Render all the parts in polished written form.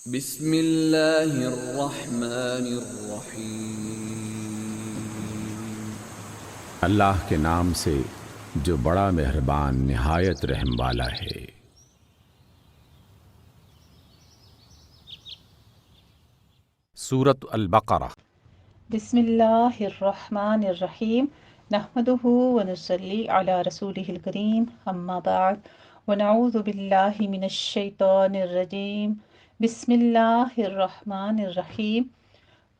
بسم اللہ الرحمن الرحیم۔ اللہ کے نام سے جو بڑا مہربان نہایت رحم والا ہے۔ سورۃ البقرہ۔ بسم اللہ الرحمن الرحیم نحمده ونصلی علی رسولہ الکریم اما بعد ونعوذ باللہ من الشیطان الرجیم بسم اللہ الرحمن الرحیم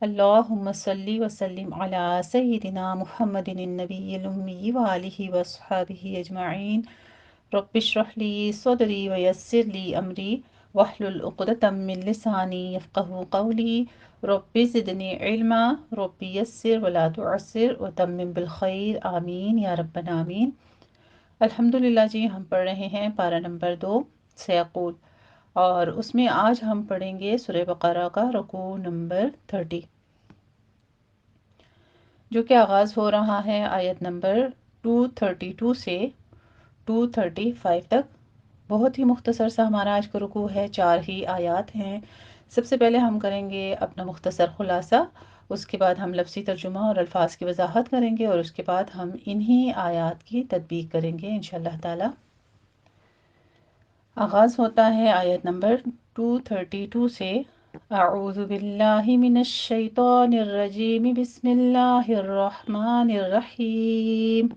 اللہم صلی وسلم علی سیدنا محمد النبی الامی وآلہ وصحبہ اجمعین رب اشرح لی صدری ویسر لی امری واحلل عقدۃ من لسانی یفقہوا قولی رب زدنی علما رب یسر ولا تعسر وتمم بالخیر آمین یا ربنا آمین۔ الحمدللہ جی، ہم پڑھ رہے ہیں پارہ نمبر 2 سیقول، اور اس میں آج ہم پڑھیں گے سورہ بقرہ کا رکوع نمبر 30، جو کہ آغاز ہو رہا ہے آیت نمبر 232 سے 235 تک۔ بہت ہی مختصر سا ہمارا آج کا رکوع ہے، 4 ہی آیات ہیں۔ سب سے پہلے ہم کریں گے اپنا مختصر خلاصہ، اس کے بعد ہم لفظی ترجمہ اور الفاظ کی وضاحت کریں گے، اور اس کے بعد ہم انہی آیات کی تطبیق کریں گے انشاءاللہ تعالی۔ آغاز ہوتا ہے آیت نمبر 232 سے، اعوذ باللہ من الشیطان الرجیم بسم اللہ الرحمن الرحیم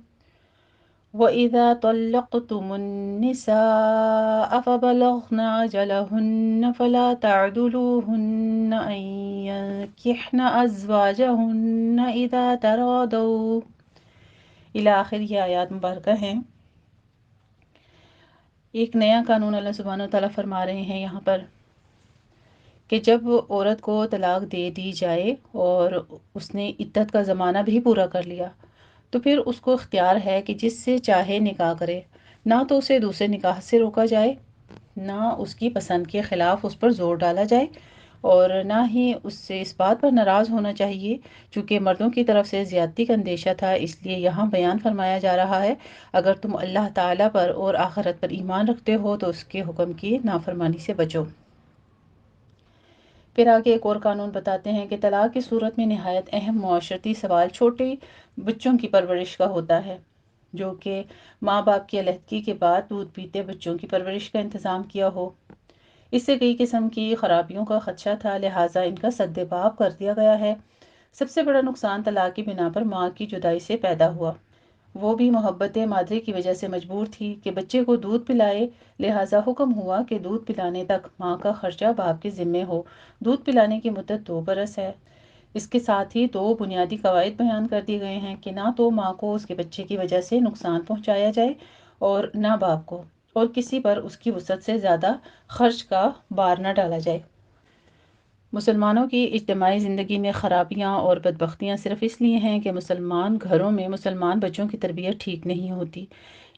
وَإِذَا طَلَّقْتُمُ النِّسَاءَ فَبَلَغْنَ أَجَلَهُنَّ فَلَا تَعْضُلُوهُنَّ أَن يَنكِحْنَ أَزْوَاجَهُنَّ إِذَا تَرَاضَوْا الی آخر۔ یہ آیات مبارکہ ہیں۔ ایک نیا قانون اللہ سبحانہ وتعالیٰ فرما رہے ہیں یہاں پر کہ جب عورت کو طلاق دے دی جائے اور اس نے عدت کا زمانہ بھی پورا کر لیا، تو پھر اس کو اختیار ہے کہ جس سے چاہے نکاح کرے، نہ تو اسے دوسرے نکاح سے روکا جائے، نہ اس کی پسند کے خلاف اس پر زور ڈالا جائے، اور نہ ہی اس سے اس بات پر ناراض ہونا چاہیے چونکہ مردوں کی طرف سے زیادتی کا اندیشہ تھا، اس لیے یہاں بیان فرمایا جا رہا ہے اگر تم اللہ تعالیٰ پر اور آخرت پر ایمان رکھتے ہو تو اس کے حکم کی نافرمانی سے بچو۔ پھر آگے ایک اور قانون بتاتے ہیں کہ طلاق کی صورت میں نہایت اہم معاشرتی سوال چھوٹے بچوں کی پرورش کا ہوتا ہے، جو کہ ماں باپ کی علیحدگی کے بعد دودھ پیتے بچوں کی پرورش کا انتظام کیا ہو۔ اس سے کئی قسم کی خرابیوں کا خدشہ تھا، لہٰذا ان کا سد باب کر دیا گیا ہے۔ سب سے بڑا نقصان طلاق کی بنا پر ماں کی جدائی سے پیدا ہوا۔ وہ بھی محبت مادری کی وجہ سے مجبور تھی کہ بچے کو دودھ پلائے، لہٰذا حکم ہوا کہ دودھ پلانے تک ماں کا خرچہ باپ کے ذمے ہو۔ دودھ پلانے کی مدت 2 برس ہے۔ اس کے ساتھ ہی 2 بنیادی قواعد بیان کر دیے گئے ہیں کہ نہ تو ماں کو اس کے بچے کی وجہ سے نقصان پہنچایا جائے اور نہ باپ کو، اور کسی پر اس کی وسعت سے زیادہ خرچ کا بار نہ ڈالا جائے۔ مسلمانوں کی اجتماعی زندگی میں خرابیاں اور بدبختیاں صرف اس لیے ہیں کہ مسلمان گھروں میں مسلمان بچوں کی تربیت ٹھیک نہیں ہوتی۔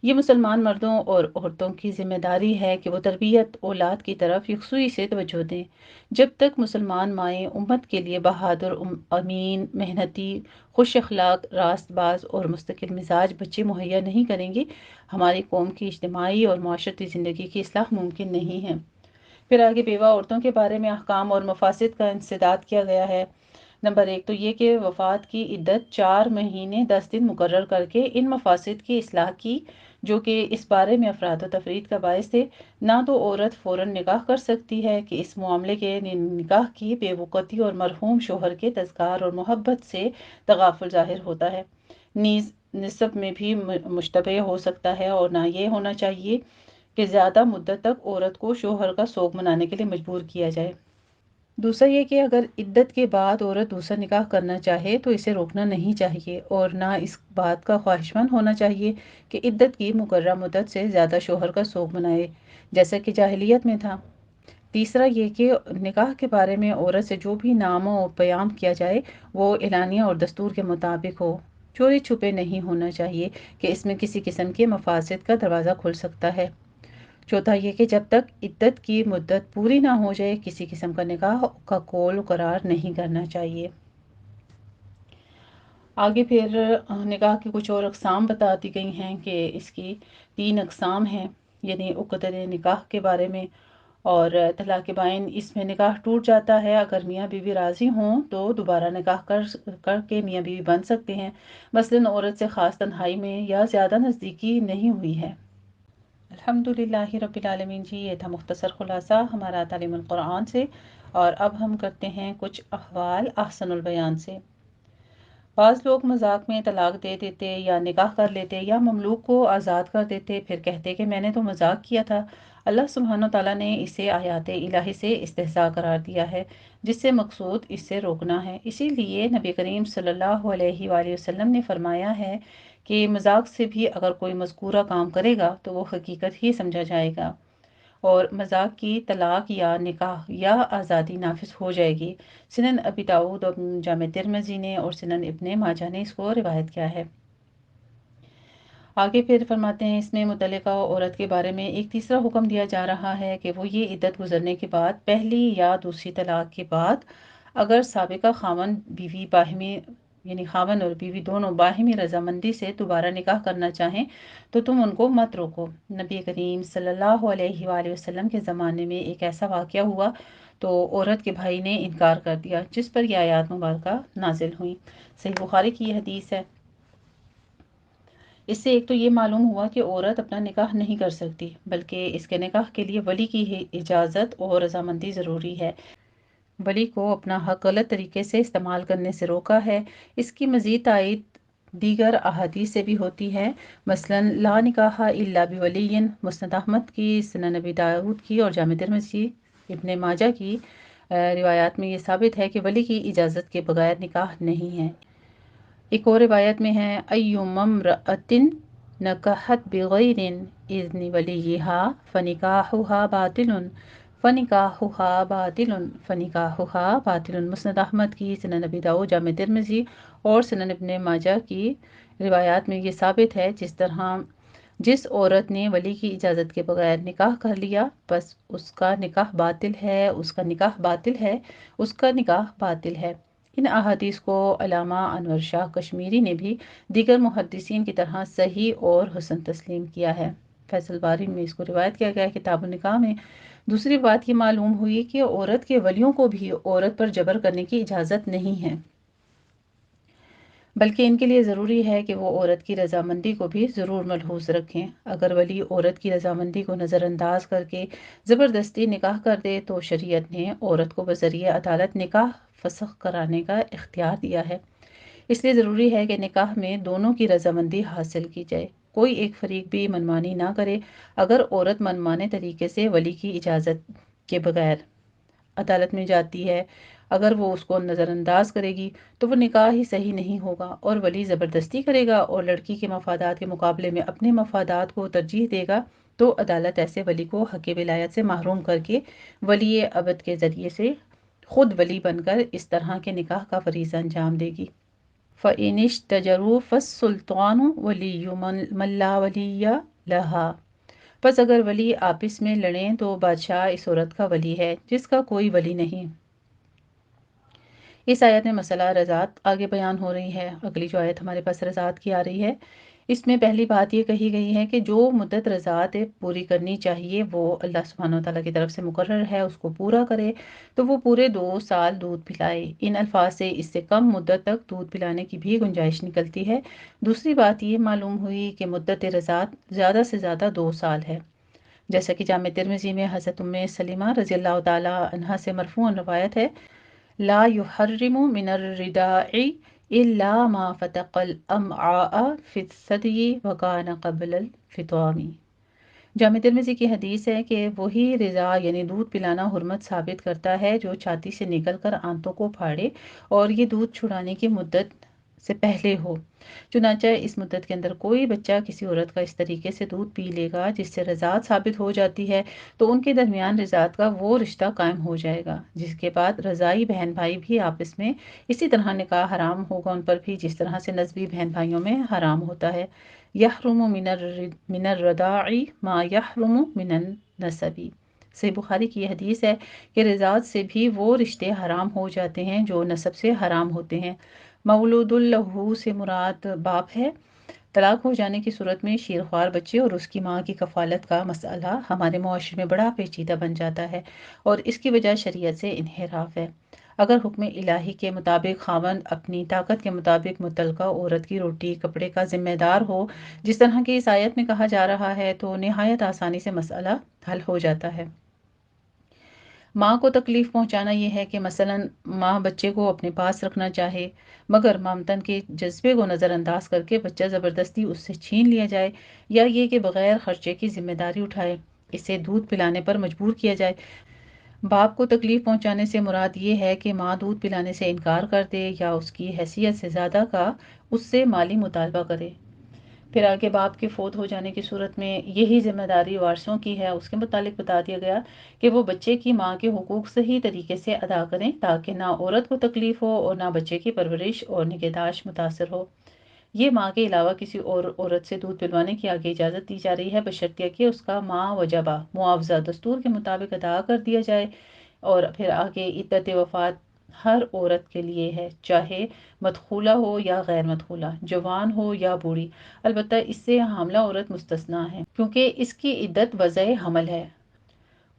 یہ مسلمان مردوں اور عورتوں کی ذمہ داری ہے کہ وہ تربیت اولاد کی طرف یکسوئی سے توجہ دیں۔ جب تک مسلمان مائیں امت کے لیے بہادر، امین، محنتی، خوش اخلاق، راست باز اور مستقل مزاج بچے مہیا نہیں کریں گی، ہماری قوم کی اجتماعی اور معاشرتی زندگی کی اصلاح ممکن نہیں ہے۔ پھر آگے بیوہ عورتوں کے بارے میں احکام اور مفاسد کا انسداد کیا گیا ہے۔ نمبر 1 تو یہ کہ وفات کی عدت 4 مہینے 10 دن مقرر کر کے ان مفاسد کی اصلاح کی جو کہ اس بارے میں افراد و تفرید کا باعث تھے۔ نہ تو عورت فوراً نکاح کر سکتی ہے کہ اس معاملے کے نکاح کی بے وقوتی اور مرحوم شوہر کے تذکار اور محبت سے تغافل ظاہر ہوتا ہے، نیز نسب میں بھی مشتبہ ہو سکتا ہے، اور نہ یہ ہونا چاہیے کہ زیادہ مدت تک عورت کو شوہر کا سوگ منانے کے لیے مجبور کیا جائے۔ دوسرا یہ کہ اگر عدت کے بعد عورت دوسرا نکاح کرنا چاہے تو اسے روکنا نہیں چاہیے، اور نہ اس بات کا خواہشمند ہونا چاہیے کہ عدت کی مقررہ مدت سے زیادہ شوہر کا سوگ منائے، جیسا کہ جاہلیت میں تھا۔ تیسرا یہ کہ نکاح کے بارے میں عورت سے جو بھی نام و پیام کیا جائے وہ اعلانیہ اور دستور کے مطابق ہو، چوری چھپے نہیں ہونا چاہیے کہ اس میں کسی قسم کے مفاسد کا دروازہ کھل سکتا ہے۔ چوتھا یہ کہ جب تک عدت کی مدت پوری نہ ہو جائے کسی قسم کا نکاح کا قول قرار نہیں کرنا چاہیے۔ آگے پھر نکاح کی کچھ اور اقسام بتا دی گئی ہیں کہ اس کی 3 اقسام ہیں، یعنی عقد نکاح کے بارے میں، اور طلاق بائن اس میں نکاح ٹوٹ جاتا ہے اگر میاں بیوی راضی ہوں تو دوبارہ نکاح کر کے میاں بیوی بن سکتے ہیں، مثلاً عورت سے خاص تنہائی میں یا زیادہ نزدیکی نہیں ہوئی ہے۔ الحمدللہ رب العالمین جی، یہ تھا مختصر خلاصہ ہمارا تعلیم القرآن سے، اور اب ہم کرتے ہیں کچھ احوال احسن البیان سے۔ بعض لوگ مذاق میں طلاق دے دیتے یا نکاح کر لیتے یا مملوک کو آزاد کر دیتے، پھر کہتے کہ میں نے تو مذاق کیا تھا۔ اللہ سبحانہ تعالیٰ نے اسے آیات الہی سے استہزاء قرار دیا ہے، جس سے مقصود اس سے روکنا ہے۔ اسی لیے نبی کریم صلی اللہ علیہ وآلہ وسلم نے فرمایا ہے کہ مذاق سے بھی اگر کوئی مذکورہ کام کرے گا تو وہ حقیقت ہی سمجھا جائے گا، اور مذاق کی طلاق یا نکاح یا آزادی نافذ ہو جائے گی۔ سنن ابی داؤد اور جامع ترمذی نے اور سنن ابن ماجہ نے اس کو روایت کیا ہے۔ آگے پھر فرماتے ہیں اس میں متعلقہ عورت کے بارے میں ایک تیسرا حکم دیا جا رہا ہے کہ وہ یہ عدت گزرنے کے بعد پہلی یا دوسری طلاق کے بعد اگر سابقہ خاوند بیوی باہمی یعنی خاوند اور بیوی دونوں باہمی رضامندی سے دوبارہ نکاح کرنا چاہیں تو تم ان کو مت روکو۔ نبی کریم صلی اللہ علیہ وآلہ وسلم کے زمانے میں ایک ایسا واقعہ ہوا تو عورت کے بھائی نے انکار کر دیا، جس پر یہ آیات مبارکہ نازل ہوئیں۔ صحیح بخاری کی یہ حدیث ہے۔ اس سے ایک تو یہ معلوم ہوا کہ عورت اپنا نکاح نہیں کر سکتی، بلکہ اس کے نکاح کے لیے ولی کی اجازت اور رضامندی ضروری ہے۔ ولی کو اپنا حق غلط طریقے سے استعمال کرنے سے روکا ہے۔ اس کی مزید تائید دیگر احادیث سے بھی ہوتی ہے، مثلاً لا نکاح الا بولی، مسند احمد کی، سنن ابی داؤد کی اور جامع ترمذی ابن ماجہ کی روایات میں یہ ثابت ہے کہ ولی کی اجازت کے بغیر نکاح نہیں ہے۔ ایک اور روایت میں ہے ایما امرأۃ نکحت بغیر اذن ولیہا فنکاحها باطل فنکاحها باطل فنکاحها باطل، مسند احمد کی، سنن ابی داؤد، جامع ترمذی اور سنن ابن ماجہ کی روایات میں یہ ثابت ہے جس عورت نے ولی کی اجازت کے بغیر نکاح کر لیا بس اس کا نکاح باطل ہے، اس کا نکاح باطل ہے، اس کا نکاح باطل ہے۔ ان احادیث کو علامہ انور شاہ کشمیری نے بھی دیگر محدثین کی طرح صحیح اور حسن تسلیم کیا ہے۔ فیصل باری میں اس کو روایت کیا گیا ہے کتاب النکاح میں۔ دوسری بات یہ معلوم ہوئی کہ عورت کے ولیوں کو بھی عورت پر جبر کرنے کی اجازت نہیں ہے، بلکہ ان کے لیے ضروری ہے کہ وہ عورت کی رضامندی کو بھی ضرور ملحوظ رکھیں۔ اگر ولی عورت کی رضامندی کو نظر انداز کر کے زبردستی نکاح کر دے تو شریعت نے عورت کو بذریعہ عدالت نکاح فسخ کرانے کا اختیار دیا ہے۔ اس لیے ضروری ہے کہ نکاح میں دونوں کی رضامندی حاصل کی جائے، کوئی ایک فریق بھی منمانی نہ کرے۔ اگر عورت منمانے طریقے سے ولی کی اجازت کے بغیر عدالت میں جاتی ہے، اگر وہ اس کو نظر انداز کرے گی تو وہ نکاح ہی صحیح نہیں ہوگا، اور ولی زبردستی کرے گا اور لڑکی کے مفادات کے مقابلے میں اپنے مفادات کو ترجیح دے گا تو عدالت ایسے ولی کو حق ولایت سے محروم کر کے ولی ابد کے ذریعے سے خود ولی بن کر اس طرح کے نکاح کا فریضہ انجام دے گی۔ فَإِنِ اشْتَجَرُوا فَالسُّلْطَانُ وَلِيُّ مَن لَا وَلِيَّ لَهَا، پس اگر ولی آپس میں لڑیں تو بادشاہ اس عورت کا ولی ہے جس کا کوئی ولی نہیں۔ اس آیت میں مسئلہ رضاعت آگے بیان ہو رہی ہے۔ اگلی جو آیت ہمارے پاس رضاعت کی آ رہی ہے، اس میں پہلی بات یہ کہی گئی ہے کہ جو مدت رضاعت پوری کرنی چاہیے وہ اللہ سبحانہ وتعالیٰ کی طرف سے مقرر ہے، اس کو پورا کرے تو وہ پورے 2 سال دودھ پلائے۔ ان الفاظ سے اس سے کم مدت تک دودھ پلانے کی بھی گنجائش نکلتی ہے۔ دوسری بات یہ معلوم ہوئی کہ مدت رضاعت زیادہ سے زیادہ 2 سال ہے، جیسا کہ جامع ترمذی میں حضرت ام سلمہ رضی اللہ تعالی عنہا سے مرفوعاً روایت ہے، لا يحرم من الرداع الا ما فتق الامعاء في الثدي وكان قبل الفطام۔ جامع ترمذی کی حدیث ہے کہ وہی رضاع یعنی دودھ پلانا حرمت ثابت کرتا ہے جو چھاتی سے نکل کر آنتوں کو پھاڑے اور یہ دودھ چھڑانے کی مدت سے پہلے ہو۔ چنانچہ اس مدت کے اندر کوئی بچہ کسی عورت کا اس طریقے سے دودھ پی لے گا جس سے رضاعت ثابت ہو جاتی ہے تو ان کے درمیان رضاعت کا وہ رشتہ قائم ہو جائے گا، جس کے بعد رضاعی بہن بھائی بھی آپس میں اسی طرح نکاح حرام ہوگا ان پر بھی جس طرح سے نسبی بہن بھائیوں میں حرام ہوتا ہے۔ یحرم من الرضاع ما یحرم من النسب، صحیح بخاری کی یہ حدیث ہے کہ رضاعت سے بھی وہ رشتے حرام ہو جاتے ہیں جو نسب سے حرام ہوتے ہیں۔ مولود لہ سے مراد باپ ہے، طلاق ہو جانے کی صورت میں شیرخوار بچے اور اس کی ماں کی کفالت کا مسئلہ ہمارے معاشرے میں بڑا پیچیدہ بن جاتا ہے اور اس کی وجہ شریعت سے انحراف ہے۔ اگر حکم الہی کے مطابق خاوند اپنی طاقت کے مطابق متعلقہ عورت کی روٹی کپڑے کا ذمہ دار ہو، جس طرح کی اس آیت میں کہا جا رہا ہے، تو نہایت آسانی سے مسئلہ حل ہو جاتا ہے۔ ماں کو تکلیف پہنچانا یہ ہے کہ مثلاً ماں بچے کو اپنے پاس رکھنا چاہے، مگر مامتن کے جذبے کو نظر انداز کر کے بچہ زبردستی اس سے چھین لیا جائے، یا یہ کہ بغیر خرچے کی ذمہ داری اٹھائے اسے دودھ پلانے پر مجبور کیا جائے۔ باپ کو تکلیف پہنچانے سے مراد یہ ہے کہ ماں دودھ پلانے سے انکار کر دے یا اس کی حیثیت سے زیادہ کا اس سے مالی مطالبہ کرے۔ پھر آگے باپ کے فوت ہو جانے کی صورت میں یہی ذمہ داری وارثوں کی ہے۔ اس کے متعلق بتا دیا گیا کہ وہ بچے کی ماں کے حقوق صحیح طریقے سے ادا کریں تاکہ نہ عورت کو تکلیف ہو اور نہ بچے کی پرورش اور نگہداشت متاثر ہو۔ یہ ماں کے علاوہ کسی اور عورت سے دودھ پلوانے کی آگے اجازت دی جا رہی ہے، بشرطیہ کہ اس کا ماں وجبہ معاوضہ دستور کے مطابق ادا کر دیا جائے۔ اور پھر آگے عدت وفات ہر عورت کے لیے ہے، چاہے مدخولہ ہو یا غیر مدخولہ، جوان ہو یا بوڑھی۔ البتہ اس سے حاملہ عورت مستثنیٰ ہے کیونکہ اس کی عدت وضع حمل ہے۔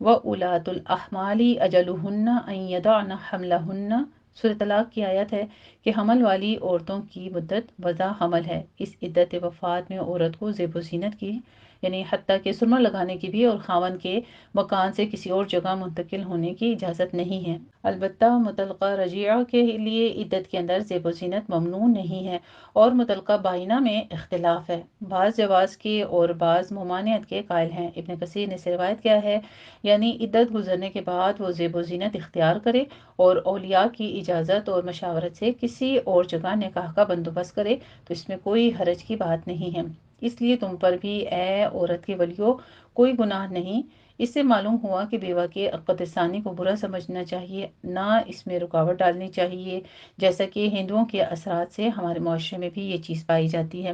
وَأُولَاتُ الْأَحْمَالِ أَجَلُهُنَّ أَن يَضَعْنَ حَمْلَهُنَّ، سورۃ طلاق کی آیت ہے کہ حمل والی عورتوں کی مدت وضع حمل ہے۔ اس عدت وفات میں عورت کو زیب و زینت کی، یعنی حتیٰ کہ سرما لگانے کی بھی اور خاوند کے مکان سے کسی اور جگہ منتقل ہونے کی اجازت نہیں ہے۔ البتہ مطلقہ رجیعہ کے لیے عدت کے اندر زیب و زینت ممنوع نہیں ہے، اور مطلقہ بائنہ میں اختلاف ہے، بعض جواز کے اور بعض ممانعت کے قائل ہیں۔ ابن کثیر نے سے روایت کیا ہے، یعنی عدت گزرنے کے بعد وہ زیب و زینت اختیار کرے اور اولیاء کی اجازت اور مشاورت سے کسی اور جگہ نکاح کا بندوبست کرے تو اس میں کوئی حرج کی بات نہیں ہے۔ اس لیے تم پر بھی اے عورت کے ولیو کوئی گناہ نہیں۔ اس سے معلوم ہوا کہ بیوہ کے عقد ثانی کو برا سمجھنا چاہیے، نہ اس میں رکاوٹ ڈالنی چاہیے، جیسا کہ ہندوؤں کے اثرات سے ہمارے معاشرے میں بھی یہ چیز پائی جاتی ہے۔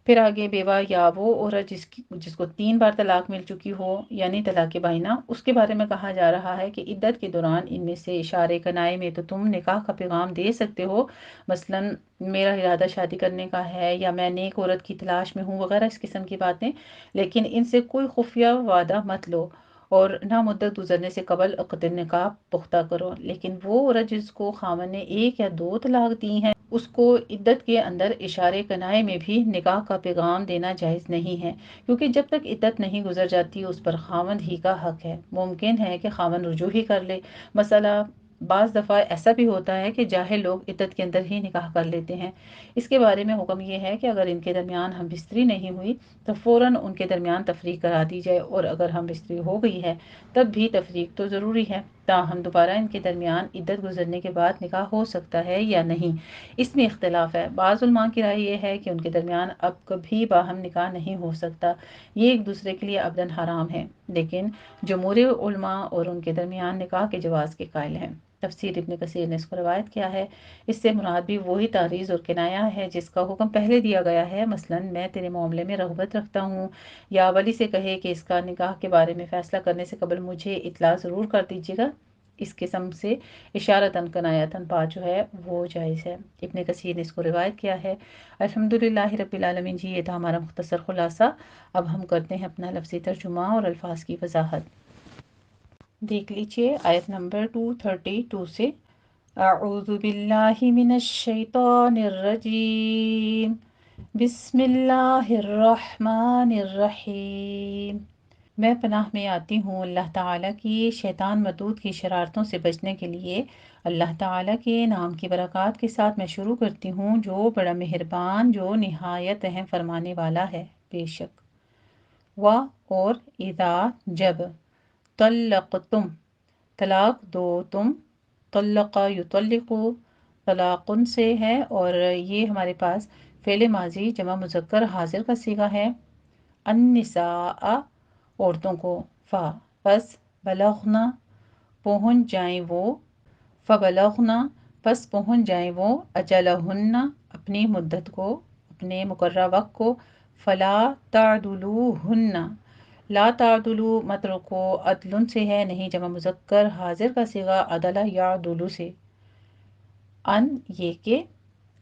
پھر آگے بیوہ یا وہ عورت جس کو 3 بار طلاق مل چکی ہو، یعنی طلاق بائنہ، اس کے بارے میں کہا جا رہا ہے کہ عدت کے دوران ان میں سے اشارے کنائے میں تو تم نکاح کا پیغام دے سکتے ہو، مثلاً میرا ارادہ شادی کرنے کا ہے یا میں نیک عورت کی تلاش میں ہوں وغیرہ اس قسم کی باتیں، لیکن ان سے کوئی خفیہ وعدہ مت لو اور نہ مدت گزرنے سے قبل عقد نکاح پختہ کرو۔ لیکن وہ عورت جس کو خاوند نے 1 یا 2 طلاق دی ہیں، اس کو عدت کے اندر اشارے کنائے میں بھی نکاح کا پیغام دینا جائز نہیں ہے، کیونکہ جب تک عدت نہیں گزر جاتی اس پر خاوند ہی کا حق ہے۔ ممکن ہے کہ خاوند رجوع ہی کر لے۔ مسئلہ بعض دفعہ ایسا بھی ہوتا ہے کہ جاہل لوگ عدت کے اندر ہی نکاح کر لیتے ہیں۔ اس کے بارے میں حکم یہ ہے کہ اگر ان کے درمیان ہم بستری نہیں ہوئی تو فوراً ان کے درمیان تفریق کرا دی جائے، اور اگر ہم بستری ہو گئی ہے تب بھی تفریق تو ضروری ہے، تاہم دوبارہ ان کے درمیان عدت گزرنے کے بعد نکاح ہو سکتا ہے یا نہیں، اس میں اختلاف ہے۔ بعض علماء کی رائے یہ ہے کہ ان کے درمیان اب کبھی باہم نکاح نہیں ہو سکتا، یہ ایک دوسرے کے لیے ابداً حرام ہے، لیکن جمہور علماء اور ان کے درمیان نکاح کے جواز کے قائل ہیں۔ تفسیر ابن کثیر نے اس کو روایت کیا ہے، اس سے مراد بھی وہی تعریض اور کنایہ ہے جس کا حکم پہلے دیا گیا ہے، مثلاً میں تیرے معاملے میں رغبت رکھتا ہوں، یا ولی سے کہے کہ اس کا نکاح کے بارے میں فیصلہ کرنے سے قبل مجھے اطلاع ضرور کر دیجیے گا۔ اس قسم سے اشارتاً کنایتاً بات جو ہے وہ جائز ہے۔ ابن کثیر نے اس کو روایت کیا ہے۔ الحمدللہ رب العالمین جی، یہ تھا ہمارا مختصر خلاصہ۔ اب ہم کرتے ہیں اپنا لفظی ترجمہ اور الفاظ کی وضاحت۔ دیکھ لیجئے آیت نمبر 232 سے، اعوذ باللہ من الشیطان الرجیم، بسم اللہ الرحمن الرحیم۔ میں پناہ میں آتی ہوں اللہ تعالیٰ کی شیطان مردود کی شرارتوں سے بچنے کے لیے۔ اللہ تعالیٰ کے نام کی برکات کے ساتھ میں شروع کرتی ہوں جو بڑا مہربان، جو نہایت رحم فرمانے والا ہے۔ بے شک۔ اور اذا جب، طلقتم طلاق دو تم، طلق یطلق طلاقن سے ہے، اور یہ ہمارے پاس فعل ماضی جمع مذکر حاضر کا صیغہ ہے۔ النساء عورتوں کو، پس بلغنا پہنچ جائیں وہ، فبلغنا پس پہنچ جائیں وہ، اجلہن اپنی مدت کو، اپنے مقررہ وقت کو، فلا تعدلوہن لا تعدلو مت رکو، عدلن سے ہے، نہیں جمع مذکر حاضر کا صیغہ عدلہ یعدلو سے، ان یہ کہ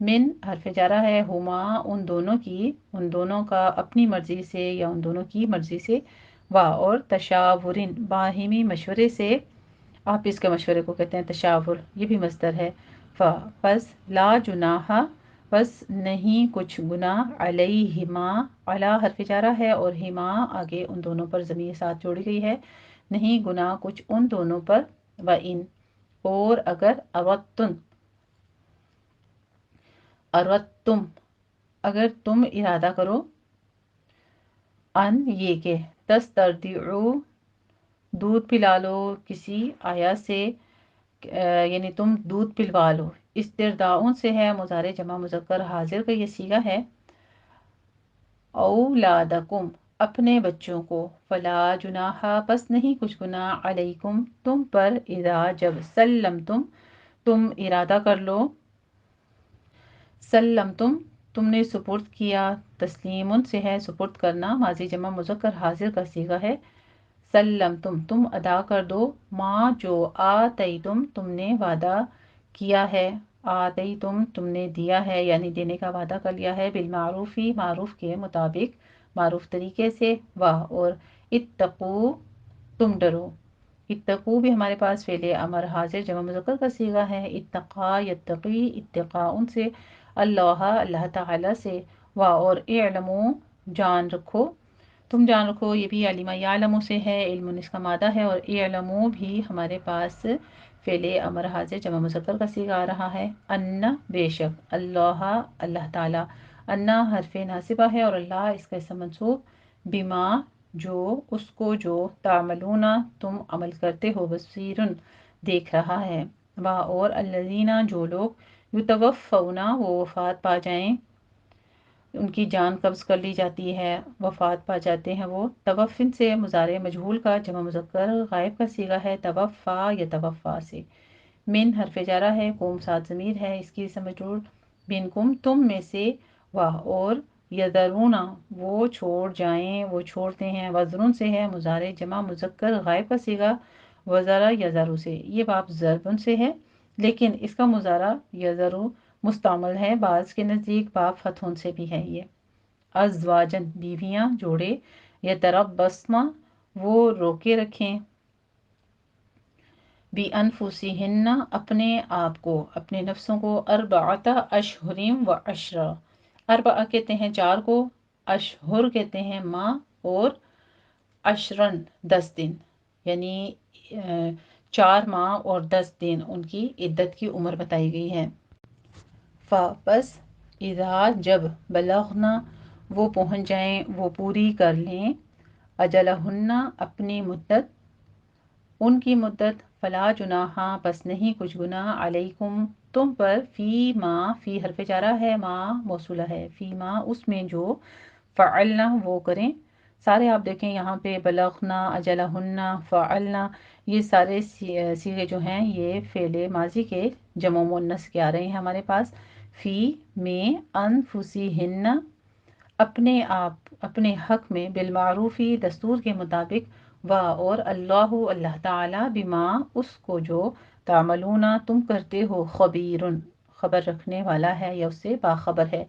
من حرف جارہ ہے، ہما ان دونوں کی، ان دونوں کا اپنی مرضی سے یا ان دونوں کی مرضی سے، وا اور تشاورن باہمی مشورے سے، آپ اس کے مشورے کو کہتے ہیں تشاور، یہ بھی مصدر ہے۔ پس لا جناح، پس نہیں کچھ گناہ، علیہما، علی حرف جارہ ہے اور ہما آگے ان دونوں پر ضمیر ساتھ جوڑی گئی ہے، نہیں گناہ کچھ ان دونوں پر، و ان اور اگر، اردتم اگر تم ارادہ کرو، ان یہ کہ تسترضعوا دودھ پلا لو کسی آیا سے، یعنی تم دودھ پلوا لو، استرضاعن سے ہے مضارع جمع مذکر حاضر کا یہ صیغہ ہے، اولادکم اپنے بچوں کو، فلا جناح پس نہیں کچھ گناہ، علیکم تم پر، اذا جب، سلمتم تم ارادہ کر لو، سلمتم تم نے سپرد کیا، تسلیم سے ہے سپرد کرنا، ماضی جمع مذکر حاضر کا صیغہ ہے، سلمتم تم ادا کر دو، ما جو، آتیتم تم نے وعدہ کیا ہے، آتیتم تم نے دیا ہے یعنی دینے کا وعدہ کر لیا ہے، بالمعروفی معروف کے مطابق، معروف طریقے سے، واہ اور اتقو تم ڈرو، اتقو بھی ہمارے پاس فعل امر حاضر جمع مذکر کا صیغہ ہے، اتقا یتقی اتقاء ان سے، اللہ اللہ تعالی سے، واہ اور اعلمو جان رکھو، تم جان رکھو، یہ بھی علم یعلم سے ہے، علم اس کا مادہ ہے، اور اعلمو بھی ہمارے پاس فعل امر حاضر جمع مذکر کا صیغہ آ رہا ہے، ان بے شک، اللہ اللہ تعالی، ان حرف ناصبہ ہے اور اللہ اس کا اسم منصوب، بما جو، اس کو جو، تعملون تم عمل کرتے ہو، بصیرن دیکھ رہا ہے، وا اور الذین جو لوگ، یتوفون وہ وفات پا جائیں، ان کی جان قبض کر لی جاتی ہے، وفات پا جاتے ہیں وہ، توفن سے مضارع مجہول کا جمع مذکر غائب کا صیغہ ہے، توفا یا توفا سے، من حرف جارہ ہے، قوم سات ضمیر ہے، اس کی اسم مجرور، بنکم تم میں سے، واہ اور یذرون وہ چھوڑ جائیں، وہ چھوڑتے ہیں، وزرون سے ہے مضارع جمع مذکر غائب کا صیغہ، وزرا یزرو سے، یہ باب ضربن سے ہے لیکن اس کا مضارع یزرو مستعمل ہے، بعض کے نزدیک باب فتحون سے بھی ہے یہ، ازواجن بیویاں، جوڑے، یتربصن وہ روکے رکھیں، بی انفسہن اپنے آپ کو، اپنے نفسوں کو، اربعۃ اشہرم و عشرہ، اربعہ کہتے ہیں 4 کو، اشہر کہتے ہیں ماہ، اور عشرن 10 دن، یعنی 4 ماہ اور 10 دن ان کی عدت کی عمر بتائی گئی ہے، پس اذا جب، بلغنا وہ پہنچ جائیں، وہ پوری کر لیں، اجلہن اپنی مدت، ان کی مدت، فلا جناح پس نہیں کچھ گناہ، علیکم تم پر، فی ما فی حرف جارہ ہے، ما موصولہ ہے، فی ما اس میں جو، فعلنا وہ کریں، سارے آپ دیکھیں یہاں پہ بلغنا، اجلہن، فعلنا، یہ سارے صیغے جو ہیں یہ فعل ماضی کے جمع مؤنث کے آ رہے ہیں ہمارے پاس، فی میں، انفسہن اپنے آپ، اپنے حق میں، بالمعروفی دستور کے مطابق، وا اور اللہ اللہ تعالی، بما اس کو جو، تعملون تم کرتے ہو، خبیرن خبر رکھنے والا ہے یا اس سے باخبر ہے،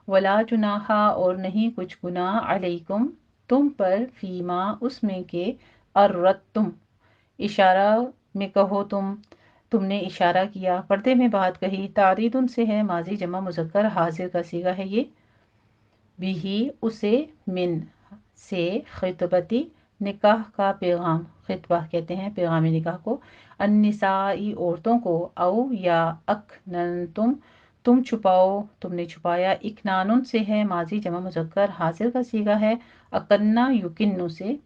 ولا جناح اور نہیں کچھ گناہ، علیکم تم پر، فیما اس میں کہ، اردتم اشارہ میں کہو تم نے اشارہ کیا، پردے میں بات کہی، تعریدن سے ہے ماضی جمع مذکر حاضر کا صیغہ ہے یہ، بھی اسے، من سے، خطبتی نکاح کا پیغام، خطبہ کہتے ہیں پیغام نکاح کو، النسائی عورتوں کو، او یا اکننتم تم چھپاؤ، تم نے چھپایا، اکنانن سے ہے ماضی جمع مذکر حاضر کا صیغہ ہے، اکنہ یکنو سے،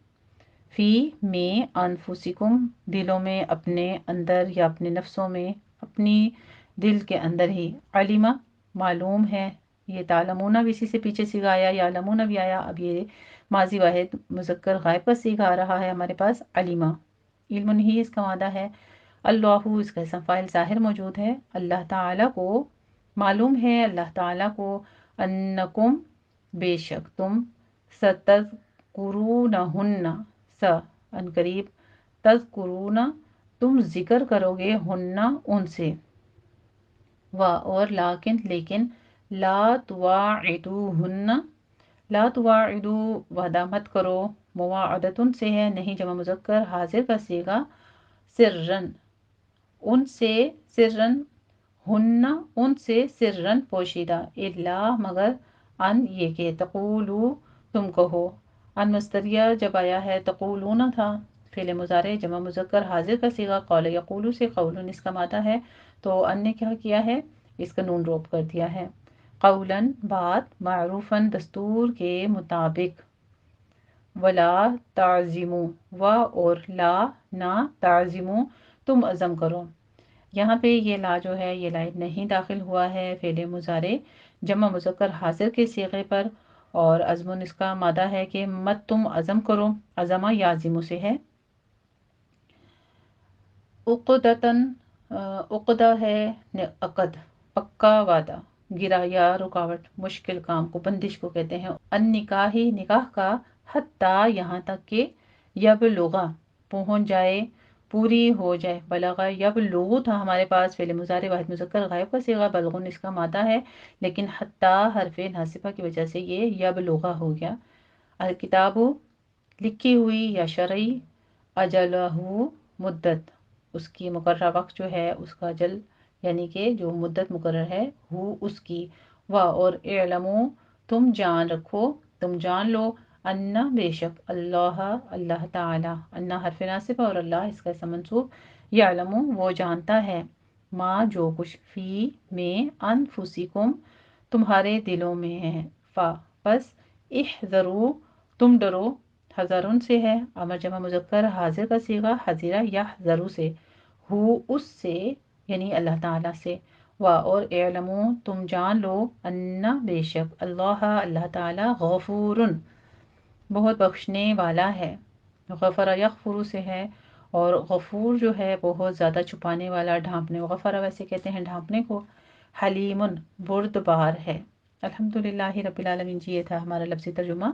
فی میں، انفسکم دلوں میں، اپنے اندر یا اپنے نفسوں میں، اپنی دل کے اندر ہی، علمہ معلوم ہے، یہ تعلمون بھی اسی سے پیچھے صیغہ آیا، یعلمون بھی آیا، اب یہ ماضی واحد مذکر غائب کا صیغہ آ رہا ہے ہمارے پاس، علمہ، علم ہی اس کا مادہ ہے، اللہ اس کا اسم فاعل ظاہر موجود ہے، اللہ تعالیٰ کو معلوم ہے، اللہ تعالیٰ کو، انکم بے شک تم، ستذکرونہن ان قریب، تذکرون تم ذکر کرو گے، ہن ان سے، و اور لیکن لا تواعدوہن، لا تواعدو وعدہ مت کرو، مواعدتن سے ہے، نہیں جمع مذکر حاضر کا صیغہ، سرن ان سے، سرن ہن ان سے، سرن پوشیدہ، الا مگر، ان یہ کہ تقولو تم کہو، ان مصدریہ جب آیا ہے تقولون تھا، فعل مضارع جمع مذکر حاضر کا صیغہ قول یقولو سے، قولن اس کا مادہ ہے، تو ان نے کیا کیا ہے، اس کا نون روپ کر دیا ہے، قولن بات، معروفن دستور کے مطابق، ولا تعظمو و اور لا نہ، تعظمو تم عزم کرو، یہاں پہ یہ لا جو ہے یہ لا نہیں داخل ہوا ہے فعل مضارع جمع مذکر حاضر کے صیغے پر، اور عزم اس کا مادہ ہے کہ مت تم عزم کرو، عزمہ یازمو سے ہے، عقدتن عقدہ ہے عقد پکا وعدہ، گرا یا رکاوٹ، مشکل کام کو، بندش کو کہتے ہیں، ان نکاحی نکاح کا، حتیٰ یہاں تک کہ، یبلغا پہنچ جائے، پوری ہو جائے، بلغا یبلغو تھا ہمارے پاس فعل مضارع واحد مذکر غائب کا صیغہ، بلغن اس کا مادہ ہے، لیکن حتیٰ حرف ناصبہ کی وجہ سے یہ یبلغا ہو گیا، الکتاب لکھی ہوئی یا شرعی، اجلہ مدت اس کی مقررہ وقت جو ہے اس کا اجل یعنی کہ جو مدت مقرر ہے ہو اس کی، و اور اعلمو تم جان رکھو، تم جان لو، انا بے شک، اللہ اللہ تعالی، انا حرف ناصب اور اللہ اس کا اسم منصوب، یعلمو وہ جانتا ہے، ما جو کچھ، فی میں، انفسکم تمہارے دلوں میں ہے، فا پس، احذرو تم ڈرو، حذرن سے ہے، امر جمع مذکر حاضر کا صیغہ، حذرہ یحذرو سے، ہو اس سے یعنی اللہ تعالیٰ سے، و اور اعلمو تم جان لو، انا بے شک، اللہ اللہ تعالیٰ، غفورن بہت بخشنے والا ہے، غفر یغفر سے ہے، اور غفور جو ہے بہت زیادہ چھپانے والا، ڈھانپنے، غفر ویسے کہتے ہیں ڈھانپنے کو، حلیمن بردبار ہے۔ الحمدللہ رب العالمین، جی یہ تھا ہمارا لفظی ترجمہ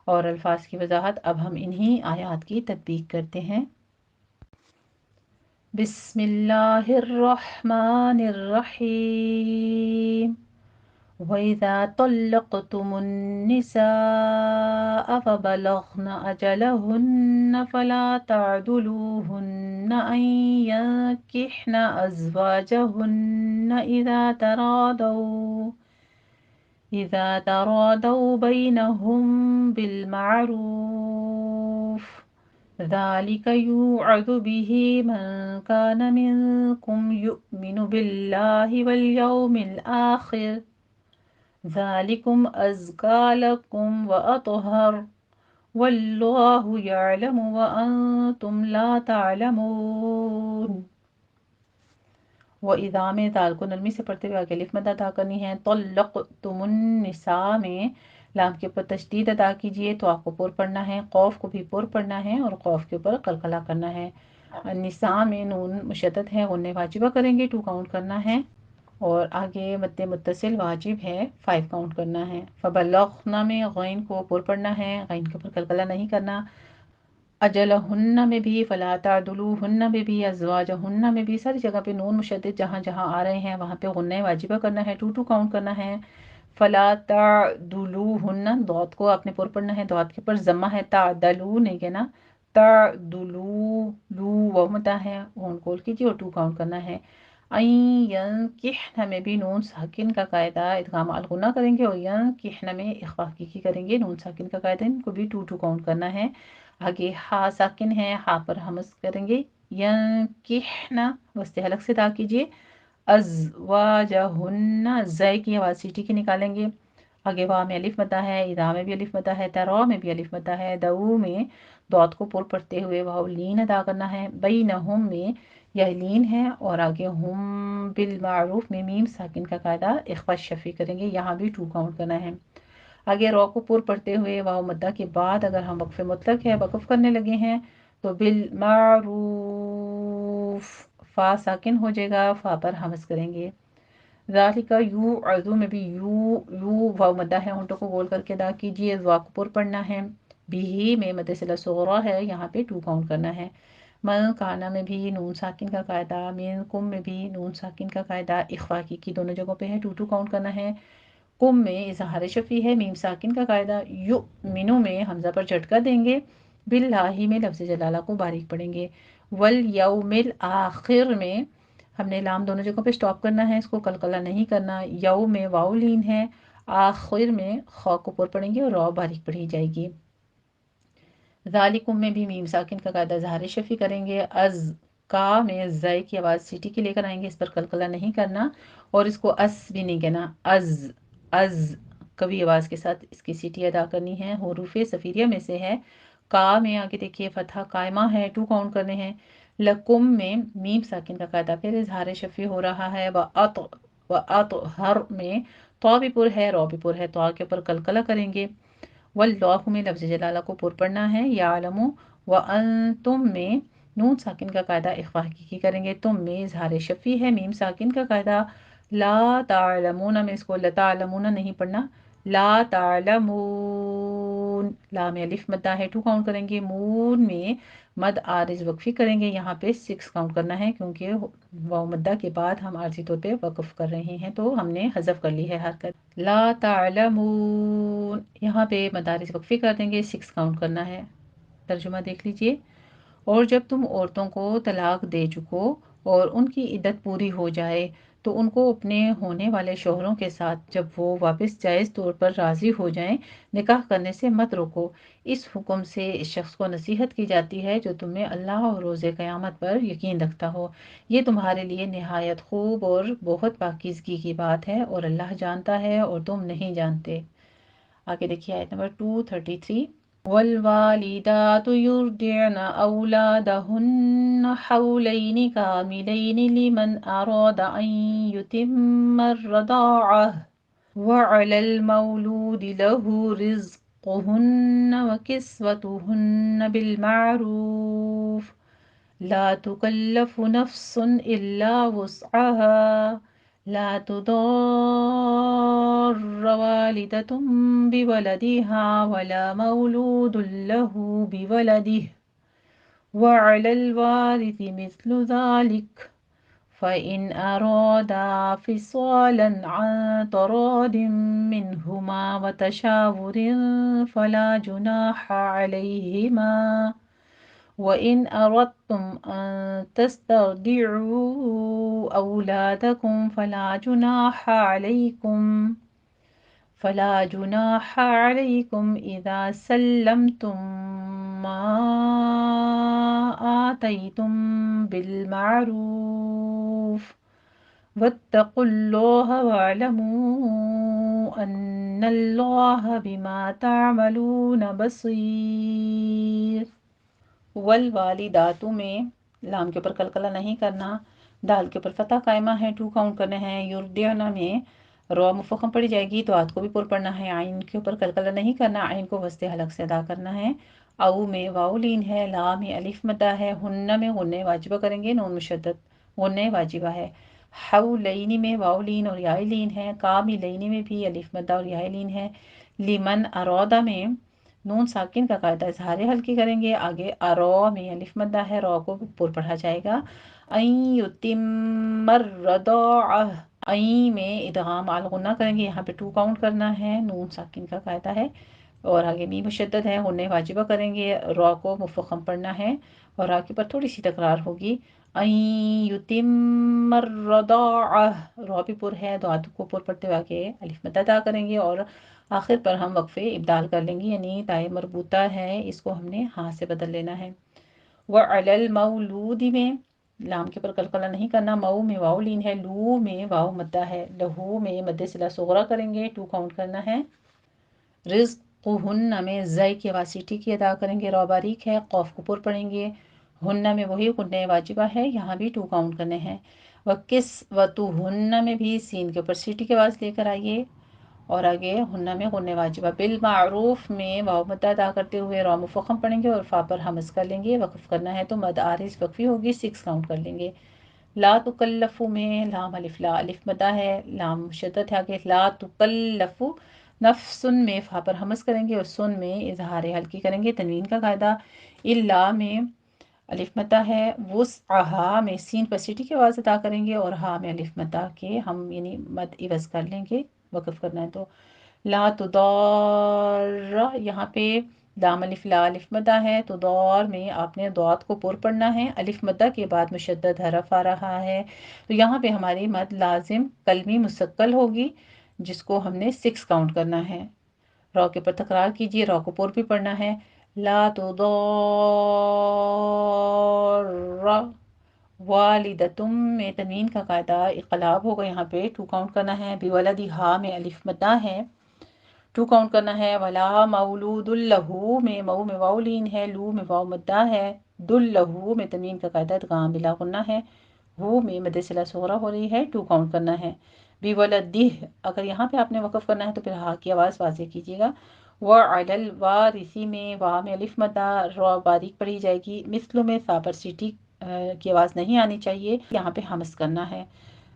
اور الفاظ کی وضاحت۔ اب ہم انہی آیات کی تطبیق کرتے ہیں۔ بسم اللہ الرحمن الرحیم، وَإِذَا طَلَّقْتُمُ النِّسَاءَ فَبَلَغْنَ أَجَلَهُنَّ فَلَا تَعْضُلُوهُنَّ أَن يَنكِحْنَ أَزْوَاجَهُنَّ إِذَا تَرَاضَوْا بَيْنَهُم بِالْمَعْرُوفِ، ذَلِكَ يُوعَظُ بِهِ مَن كَانَ مِنكُمْ يُؤْمِنُ بِاللَّهِ وَالْيَوْمِ الْآخِرِ، ذَلِكُمْ أَزْكَىٰ لَكُمْ وَأَطْهَرُ، وَاللَّهُ يَعْلَمُ وَأَنتُمْ لَا تَعْلَمُونَ۔ وَإِذَا میں دال کو نرمی سے پڑھتے ہوئے آگے الف مد ادا کرنی ہے، طلقتم النساء میں لام کے اوپر تشدید ادا کیجئے، تو آپ کو پر پڑھنا ہے، قوف کو بھی پر پڑھنا ہے اور قوف کے اوپر قلقلہ کرنا ہے، النساء میں نون مشدد ہے، غنہ واجبہ کریں گے، 2 کاؤنٹ کرنا ہے، اور آگے مد متصل واجب ہے، 5 کاؤنٹ کرنا ہے، فبلغنا میں غین کو پر پڑھنا ہے، غین کے اوپر قلقلہ نہیں کرنا، اجلہن میں بھی، فلا تعدلوہن میں بھی، ازواجہن میں بھی، ساری جگہ پہ نون مشدد جہاں جہاں آ رہے ہیں وہاں پہ غنہ واجبہ کرنا ہے، 2 کاؤنٹ کرنا ہے، فلا تعدلوہن دوت کو آپ نے پر پڑھنا ہے، دوت کے پر ضمہ ہے، تعدلو نہیں کہنا، تعدلو لو وہ متا ہے، اون کول کیجیے اور 2 کاؤنٹ کرنا ہے، این ینکحن میں بھی نون ساکن کا قاعدہ ادغام الغنہ کریں گے، اور ینکحن میں اخفا حقیقی کریں گے، نون ساکن کا قاعدہ ان کو بھی 2 کاؤنٹ کرنا ہے، آگے ہا ساکن ہے، ہا پر ہمز کریں گے، ینکحن وسط حلق سے ادا کیجیے، ازواجہن زے کی آواز سیٹی کی نکالیں گے، آگے وا میں الف مدہ ہے، اذا میں بھی الف مدہ ہے، ترا میں بھی الف مدہ ہے، دو میں دوت کو پر پڑھتے ہوئے واو لین ادا کرنا ہے، بینہم میں یہ لین ہے، اور آگے ہم بالمعروف میں میم ساکن کا قاعدہ اخفا شفی کریں گے، یہاں بھی 2 کاؤنٹ کرنا ہے، آگے رو کو پر پڑھتے ہوئے واو مدہ کے بعد اگر ہم وقف مطلق ہے وقف کرنے لگے ہیں تو بالمعروف فا ساکن ہو جائے گا، فا پر حمز کریں گے، ذالک یو اردو میں بھی یو واو مدہ ہے، ہونٹوں کو گول کر کے ادا کیجیے، وا کو پر پڑھنا ہے، بھی میں مد صلہ صغرا ہے، یہاں پہ 2 کاؤنٹ کرنا ہے، من کانا میں بھی نون ساکن کا قاعدہ، من کم میں بھی نون ساکن کا قاعدہ، اخفا کی دونوں جگہوں پہ ہے، ٹو کاؤنٹ کرنا ہے۔ کم میں اظہار شفی ہے، میم ساکن کا قاعدہ، یؤمنو میں حمزہ پر جھٹکا دیں گے، باللہ میں لفظ جلالہ کو باریک پڑھیں گے، والیوم الآخر میں ہم نے لام دونوں جگہوں پہ سٹاپ کرنا ہے، اس کو قلقلہ نہیں کرنا، یو میں واو لین ہے، آخر میں خا کو پر پڑھیں گے اور را باریک پڑھی جائے گی۔ ذالکم میں بھی میم ساکن کا قاعدہ اظہار شفی کریں گے، از کا میں زائی کی آواز سیٹی کی لے کر آئیں گے، اس پر قلقلہ نہیں کرنا اور اس کو اس بھی نہیں کہنا، از کبھی آواز کے ساتھ اس کی سیٹی ادا کرنی ہے، حروف صفیریہ میں سے ہے۔ کا میں آگے دیکھیے فتحہ قائمہ ہے، 2 کاؤنٹ کرنے ہیں۔ لکم میں میم ساکن کا قاعدہ پھر اظہار شفی ہو رہا ہے، وَأَطْهَرْ میں طا بھی پر ہے، را بھی پر ہے، طا کے اوپر قلقلہ کریں گے۔ واللہ میں لفظ جلالہ کو پر پڑھنا ہے، یعلم، وانتم میں نون ساکن کا قاعدہ اخفا حقیقی کریں گے، تم میں اظہار شفی ہے، میم ساکن کا قاعدہ، لا تعلمون میں اس کو لتعلمون نہیں پڑھنا، لا تعلمون، لا میں الف مدہ ہے، 2 کاؤنٹ کریں گے، مون میں مد عارض وقفی کریں گے، یہاں پہ 6 کاؤنٹ کرنا ہے کیونکہ واو مدہ کے بعد ہم عارضی طور پہ وقف کر رہے ہیں تو ہم نے حذف کر لی ہے حرکت، لا تعلمون، یہاں پہ مدارس وقفی کر دیں گے، 6 کاؤنٹ کرنا ہے۔ ترجمہ دیکھ لیجئے، اور جب تم عورتوں کو طلاق دے چکو اور ان کی عدت پوری ہو جائے تو ان کو اپنے ہونے والے شوہروں کے ساتھ جب وہ واپس جائز طور پر راضی ہو جائیں نکاح کرنے سے مت روکو، اس حکم سے اس شخص کو نصیحت کی جاتی ہے جو تم میں اللہ اور روز قیامت پر یقین رکھتا ہو، یہ تمہارے لیے نہایت خوب اور بہت پاکیزگی کی بات ہے اور اللہ جانتا ہے اور تم نہیں جانتے۔ آگے دیکھیے آیت نمبر 233، والوالدات يرضعن أولادهن حولين كاملين لمن أراد أن يتم الرضاعة وعلى المولود له رزقهن وكسوتهن بالمعروف لا تكلف نفس إلا وسعها لا تضار والدة بولدها ولا مولود له بولده وعلى الوارث مثل ذلك فإن أرادا فصالا عن تراض منهما وتشاور فلا جناح عليهما وإن أردتم أن تسترضعوا أولادكم فلا جناح عليكم إذا سلمتم ما آتيتم بالمعروف واتقوا الله واعلموا أن الله بما تعملون بصير۔ والوالدات میں لام کے اوپر قلقلہ نہیں کرنا، دال کے اوپر فتح قائمہ ہے، 2 کاؤنٹ کرنے ہیں، یرضعن میں را مفخم پڑھی جائے گی تو آت کو بھی پر پڑھنا ہے، عین کے اوپر قلقلہ نہیں کرنا، عین کو وسط حلق سے ادا کرنا ہے، او میں واو لین ہے، لا میں الف مدہ ہے، ہن میں غنہ واجبہ کریں گے، نون مشدد غنہ واجبہ ہے، حولین میں واو لین اور یا لین ہے، کاملین میں بھی الف مدہ اور یا لین ہے، لمن ارادہ میں نون ساکن کا قاعدہ اظہار ہلکی کریں گے، آگے ارو میں الف مدہ ہے، رو کو پر پڑھا جائے گا، این یتم الرضاعہ، این میں ادغام الغنہ کریں گے، یہاں پہ 2 کاؤنٹ کرنا ہے، نون ساکن کا قاعدہ ہے اور آگے میم مشدد ہے، غنہ واجبہ کریں گے، رو کو مفخم پڑھنا ہے اور را کے پر تھوڑی سی تکرار ہوگی، این یتم الرضاعہ، رو بھی پر ہے، دعات کو پر پڑھتے ہوئے آگے الف مدہ ادا کریں گے اور آخر پر ہم وقفے ابدال کر لیں گے، یعنی تائے مربوطہ ہے اس کو ہم نے ہاں سے بدل لینا ہے۔ وعلی المولود میں لام کے پر قلقلہ نہیں کرنا، مو میں واو لین ہے، لو میں واو مدہ ہے، لہو میں مد صلہ صغرا کریں گے، 2 کاؤنٹ کرنا ہے، رزقہن میں زائی کی آواز سیٹی کی ادا کریں گے، را باریک ہے، قوف کو پر پڑھیں گے، ہن میں وہی غنہ واجبہ ہے، یہاں بھی 2 کاؤنٹ کرنے ہیں، وکسوتہن میں بھی سین کے اوپر سیٹی کی آواز لے کر آئیے اور آگے ہنہ میں غنہ واجبہ، بالمعروف میں واو مدہ ادا کرتے ہوئے را مفخم پڑھیں گے اور فا پر حمز کر لیں گے، وقف کرنا ہے تو مد عارض وقفی ہوگی، 6 کاؤنٹ کر لیں گے۔ لا تکلف میں لام الف لا الف مدہ ہے، لام شدت ہے، آگے لا تکلف، نفس میں فا پر حمز کریں گے اور سن میں اظہار ہلکی کریں گے، تنوین کا قاعدہ، الا میں الف مدہ ہے، وسعہا میں سین پر سٹی کی آواز ادا کریں گے اور ہا میں الف مدہ کے ہم یعنی مد عوض کر لیں گے، وقف کرنا ہے تو لا تضار، یہاں پہ لام الف لا الف مدہ ہے تو دور میں آپ نے دعات کو پر پڑھنا ہے، الف مدہ کے بعد مشدد حرف آ رہا ہے تو یہاں پہ ہماری مد لازم کلمی مستقل ہوگی جس کو ہم نے 6 کاؤنٹ کرنا ہے۔ رو کے پر تکرار کیجیے، رو کو پر بھی پڑھنا ہے، لا تضار والدتم میں تنوین کا قاعدہ انقلاب ہوگا، یہاں پہ 2 کاؤنٹ کرنا ہے، بولدی ہا میں الف مدہ ہے 2 کاؤنٹ کرنا ہے، ولا مولود لہو میں مو میں واو لین ہے، لو میں واو مدہ ہے، دل لہو میں تنوین کا قاعدہ ادغام بلا غنہ ہے، ہو میں مد صلہ صغرا ہو رہی ہے 2 کاؤنٹ کرنا ہے، بولدہ اگر یہاں پہ آپ نے وقف کرنا ہے تو پھر ہا کی آواز واضح کیجیے گا، وعلی الوارثی میں وا میں الف مدہ رو باریک پڑھی جائے گی، مثلوں میں سا پر سیٹی کی آواز نہیں آنی چاہیے، یہاں پہ ہمس کرنا ہے،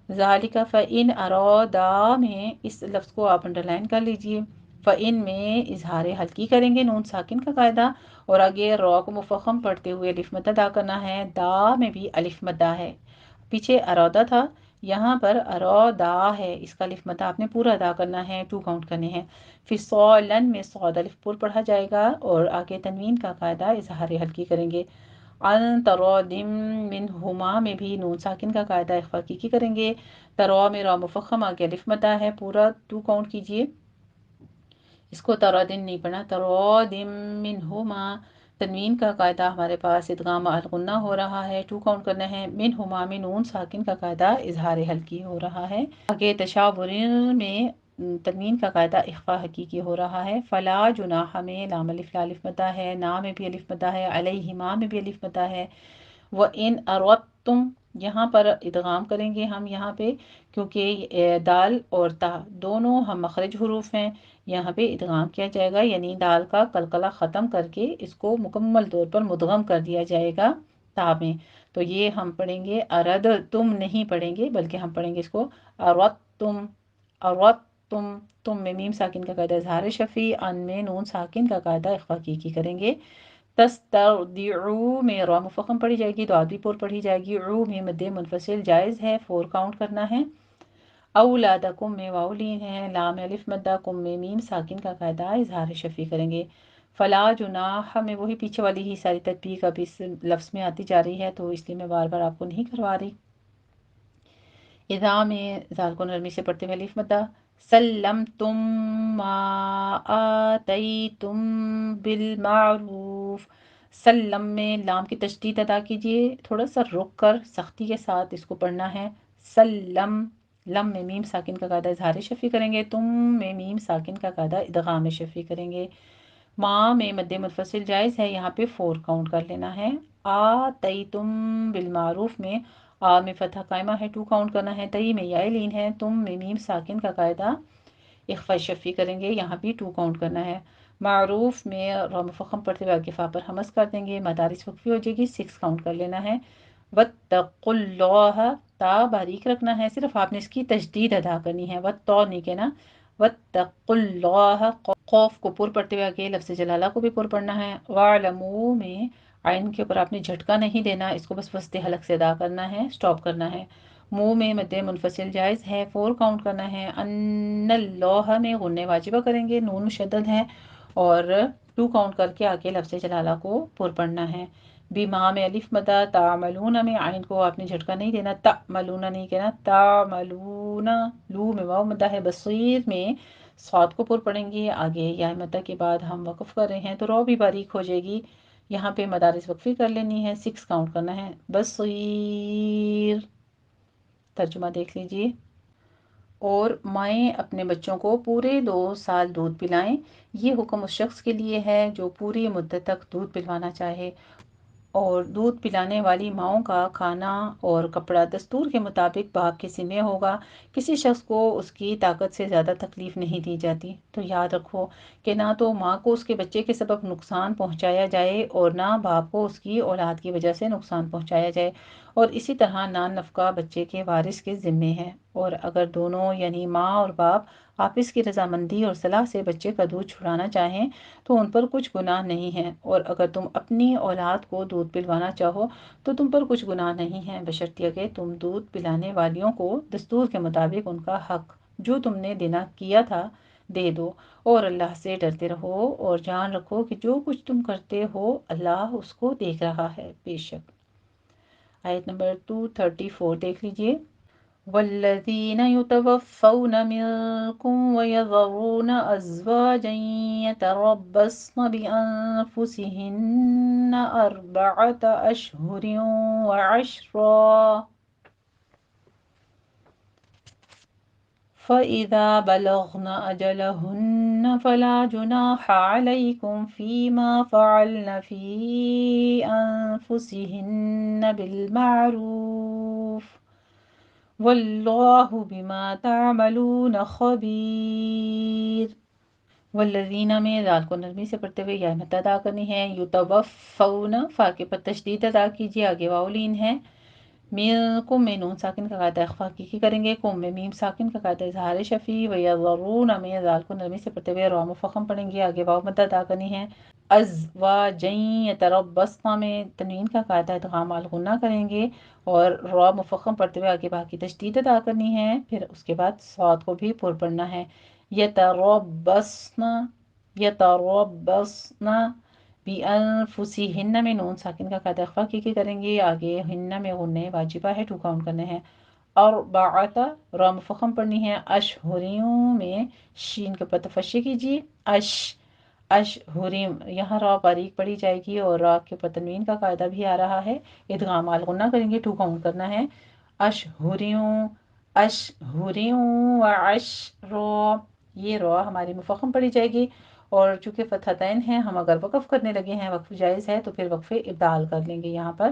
ذالک فإن ارادا میں اس لفظ کو آپ انڈر لائن کر لیجئے، فإن میں اظہار حلقی کریں گے نون ساکن کا قاعدہ اور آگے رو کو مفخم پڑھتے ہوئے الف مدہ ادا کرنا ہے، دا میں بھی الف مدہ ہے، پیچھے ارادہ تھا یہاں پر ارادا ہے، اس کا الف مدہ آپ نے پورا ادا کرنا ہے، 2 کاؤنٹ کرنے ہیں، پھر صولن میں صاد الف پر پڑھا جائے گا اور آگے تنوین کا قاعدہ اظہار حلقی کریں گے، ان ترادم منہما میں بھی نون ساکن کا قاعدہ اخفا کی کریں گے، ترا میں را مفخم آگے الف مدہ ہے، پورا 2 کاؤنٹ کیجئے، اس کو ترادم نہیں پڑھنا، ترادم منہما، تنوین کا قاعدہ ہمارے پاس ادغام الغنہ ہو رہا ہے، 2 کاؤنٹ کرنا ہے، منہما میں نون ساکن کا قاعدہ اظہار حلقی ہو رہا ہے، آگے تشابرن میں تنوین کا قاعدہ اخفا حقیقی ہو رہا ہے، فلا جناح میں لام الف لا الف مدہ ہے، نا میں بھی الف مدہ ہے، علیہما میں بھی الف مدہ ہے، وَإِنْ أَرَدْتُمْ یہاں پر ادغام کریں گے ہم یہاں پہ کیونکہ دال اور تا دونوں ہم مخرج حروف ہیں، یہاں پہ ادغام کیا جائے گا یعنی دال کا قلقلہ ختم کر کے اس کو مکمل طور پر مدغم کر دیا جائے گا تا میں، تو یہ ہم پڑھیں گے ارد تم نہیں پڑھیں گے بلکہ ہم پڑھیں گے اس کو ارد تم تم میں میم ساکن کا قاعدہ اظہار شفیع، ان میں نون ساکن کا قاعدہ اخفا کی کریں گے، تسترضعوا میں را مفخم پڑھی جائے گی تو آدھی پور پڑھی جائے گی، عو میں مد منفصل جائز ہے 4 کاؤنٹ کرنا ہے، اولادکم میں واو لین ہے، لام الف مدہ، کم میں میم ساکن کا قاعدہ اظہار شفیع کریں گے، فلا جناح میں وہی پیچھے والی ہی ساری تطبیق اب اس لفظ میں آتی جا رہی ہے تو اس لیے میں بار بار آپ کو نہیں کروا رہی، اذا میں ذال کو نرمی سے پڑھتے ہوئے الف مدہ، سلمتم ما آتیتم بالمعروف، سلم میں لام کی تشدید ادا کیجئے، تھوڑا سا رک کر سختی کے ساتھ اس کو پڑھنا ہے، سلم، لم میں میم ساکن کا قاعدہ اظہار شفیع کریں گے، تم میں میم ساکن کا قاعدہ ادغام شفیع کریں گے، ماں میں مد منفصل جائز ہے یہاں پہ 4 کاؤنٹ کر لینا ہے، آتیتم بالمعروف میں آ میں فتح قائمہ ہے 2 کاؤنٹ کرنا ہے، تئی میں یا لین ہے، تم میں میم ساکن کا قاعدہ اخفا شفیع کریں گے، یہاں بھی 2 کاؤنٹ کرنا ہے، معروف میں را مفخم پڑھتے ہوئے آگے فا پر ہمس کر دیں گے، مدارس وقفی ہو جائے گی 6 کاؤنٹ کر لینا ہے، واتقوا اللہ، تا باریک رکھنا ہے، صرف آپ نے اس کی تشدید ادا کرنی ہے، واتو نہیں کہنا، واتقوا اللہ، خوف کو پر پڑھتے ہوئے آگے لفظ جلالہ کو بھی پر پڑھنا ہے، وَاعْلَمُوا میں عین کے اوپر آپ نے جھٹکا نہیں دینا، اس کو بس وسط حلق سے ادا کرنا ہے، سٹاپ کرنا ہے، منہ میں مد منفصل جائز ہے 4 کاؤنٹ کرنا ہے، ان اللہ میں غنہ واجبہ کریں گے، نون مشدد ہے اور 2 کاؤنٹ کر کے آگے لفظ جلالہ کو پر پڑھنا ہے، بیما میں الف مدہ، تعملون میں عین کو آپ نے جھٹکا نہیں دینا، تعملون نہیں کہنا، تعملون، لو میں واو مدہ ہے، بصیر میں صاد کو پر پڑھیں گے، آگے یا مدہ کے بعد ہم وقف کر رہے ہیں تو رو بھی باریک ہو جائے گی، یہاں پہ مدارس وقفی کر لینی ہے، 6 کاؤنٹ کرنا ہے، بصیر، ترجمہ دیکھ لیجئے، اور مائیں اپنے بچوں کو پورے 2 سال دودھ پلائیں، یہ حکم اس شخص کے لیے ہے جو پوری مدت تک دودھ پلوانا چاہے، اور دودھ پلانے والی ماؤں کا کھانا اور کپڑا دستور کے مطابق باپ کے ذمہ ہوگا، کسی شخص کو اس کی طاقت سے زیادہ تکلیف نہیں دی جاتی، تو یاد رکھو کہ نہ تو ماں کو اس کے بچے کے سبب نقصان پہنچایا جائے اور نہ باپ کو اس کی اولاد کی وجہ سے نقصان پہنچایا جائے، اور اسی طرح نان نفقہ بچے کے وارث کے ذمے ہے، اور اگر دونوں یعنی ماں اور باپ آپس کی رضامندی اور صلاح سے بچے کا دودھ چھڑانا چاہیں تو ان پر کچھ گناہ نہیں ہے، اور اگر تم اپنی اولاد کو دودھ پلوانا چاہو تو تم پر کچھ گناہ نہیں ہے، بشرطیہ کہ تم دودھ پلانے والیوں کو دستور کے مطابق ان کا حق جو تم نے دینا کیا تھا دے دو، اور اللہ سے ڈرتے رہو اور جان رکھو کہ جو کچھ تم کرتے ہو اللہ اس کو دیکھ رہا ہے بے شک۔ آیت نمبر 234 دیکھ لیجئے۔ والذین یتوفون منکم ویذرون ازواجا یتربصن بانفسہن اربعۃ اشہر وعشرا فَإِذَا بَلَغْنَ أَجَلَهُنَّ فَلَا جُنَاحَ عَلَيْكُمْ فِيمَا فَعَلْنَ فِي أَنفُسِهِنَّ بِالْمَعْرُوفِ وَاللَّهُ بِمَا تَعْمَلُونَ خَبِيرٌ۔ والذین میں ذال کو نرمی سے پڑھتے ہوئے یا مد ادا کرنی ہے، یتوفون فا کے پر تشدید ادا کیجیے، آگے واو لین ہے، منکم میں نون ساکن کا قاعدہ اخفا کی کریں گے، کم میں میم ساکن کا قاعدہ اظہار شفیع، ویذرون میں ذال کو نرمی سے پڑھتے ہوئے را مفخم پڑھیں گے، آگے واو مد ادا کرنی ہے، ازواجین یتربصن میں تنوین کا قاعدہ ادغام الغنہ کریں گے اور را مفخم پڑھتے ہوئے آگے باقی تشدید ادا کرنی ہے، پھر اس کے بعد صاد کو بھی پر پڑھنا ہے، یتربصن یتربصن بِأَنفُسِهِنَّ میں نون ساکن کا قاعدہ اخفا کی کریں گے، آگے ہن میں غنہ واجبہ ہے، 2 کاؤنٹ کرنے ہیں، اربعۃ را مفخم پڑھنی ہے، اشہریوں میں شین کے اوپر تفشی کیجیے، اشہریم یہاں را باریک پڑھی جائے گی اور را کے اوپر تنوین کا قاعدہ بھی آ رہا ہے، ادغام الغنہ کریں گے، 2 کاؤنٹ کرنا ہے، اشہریوں وعشرا، یہ را ہماری مفخم پڑھی جائے گی، اور چونکہ فتحتین ہیں ہم اگر وقف کرنے لگے ہیں، وقف جائز ہے تو پھر وقف ابدال کر لیں گے، یہاں پر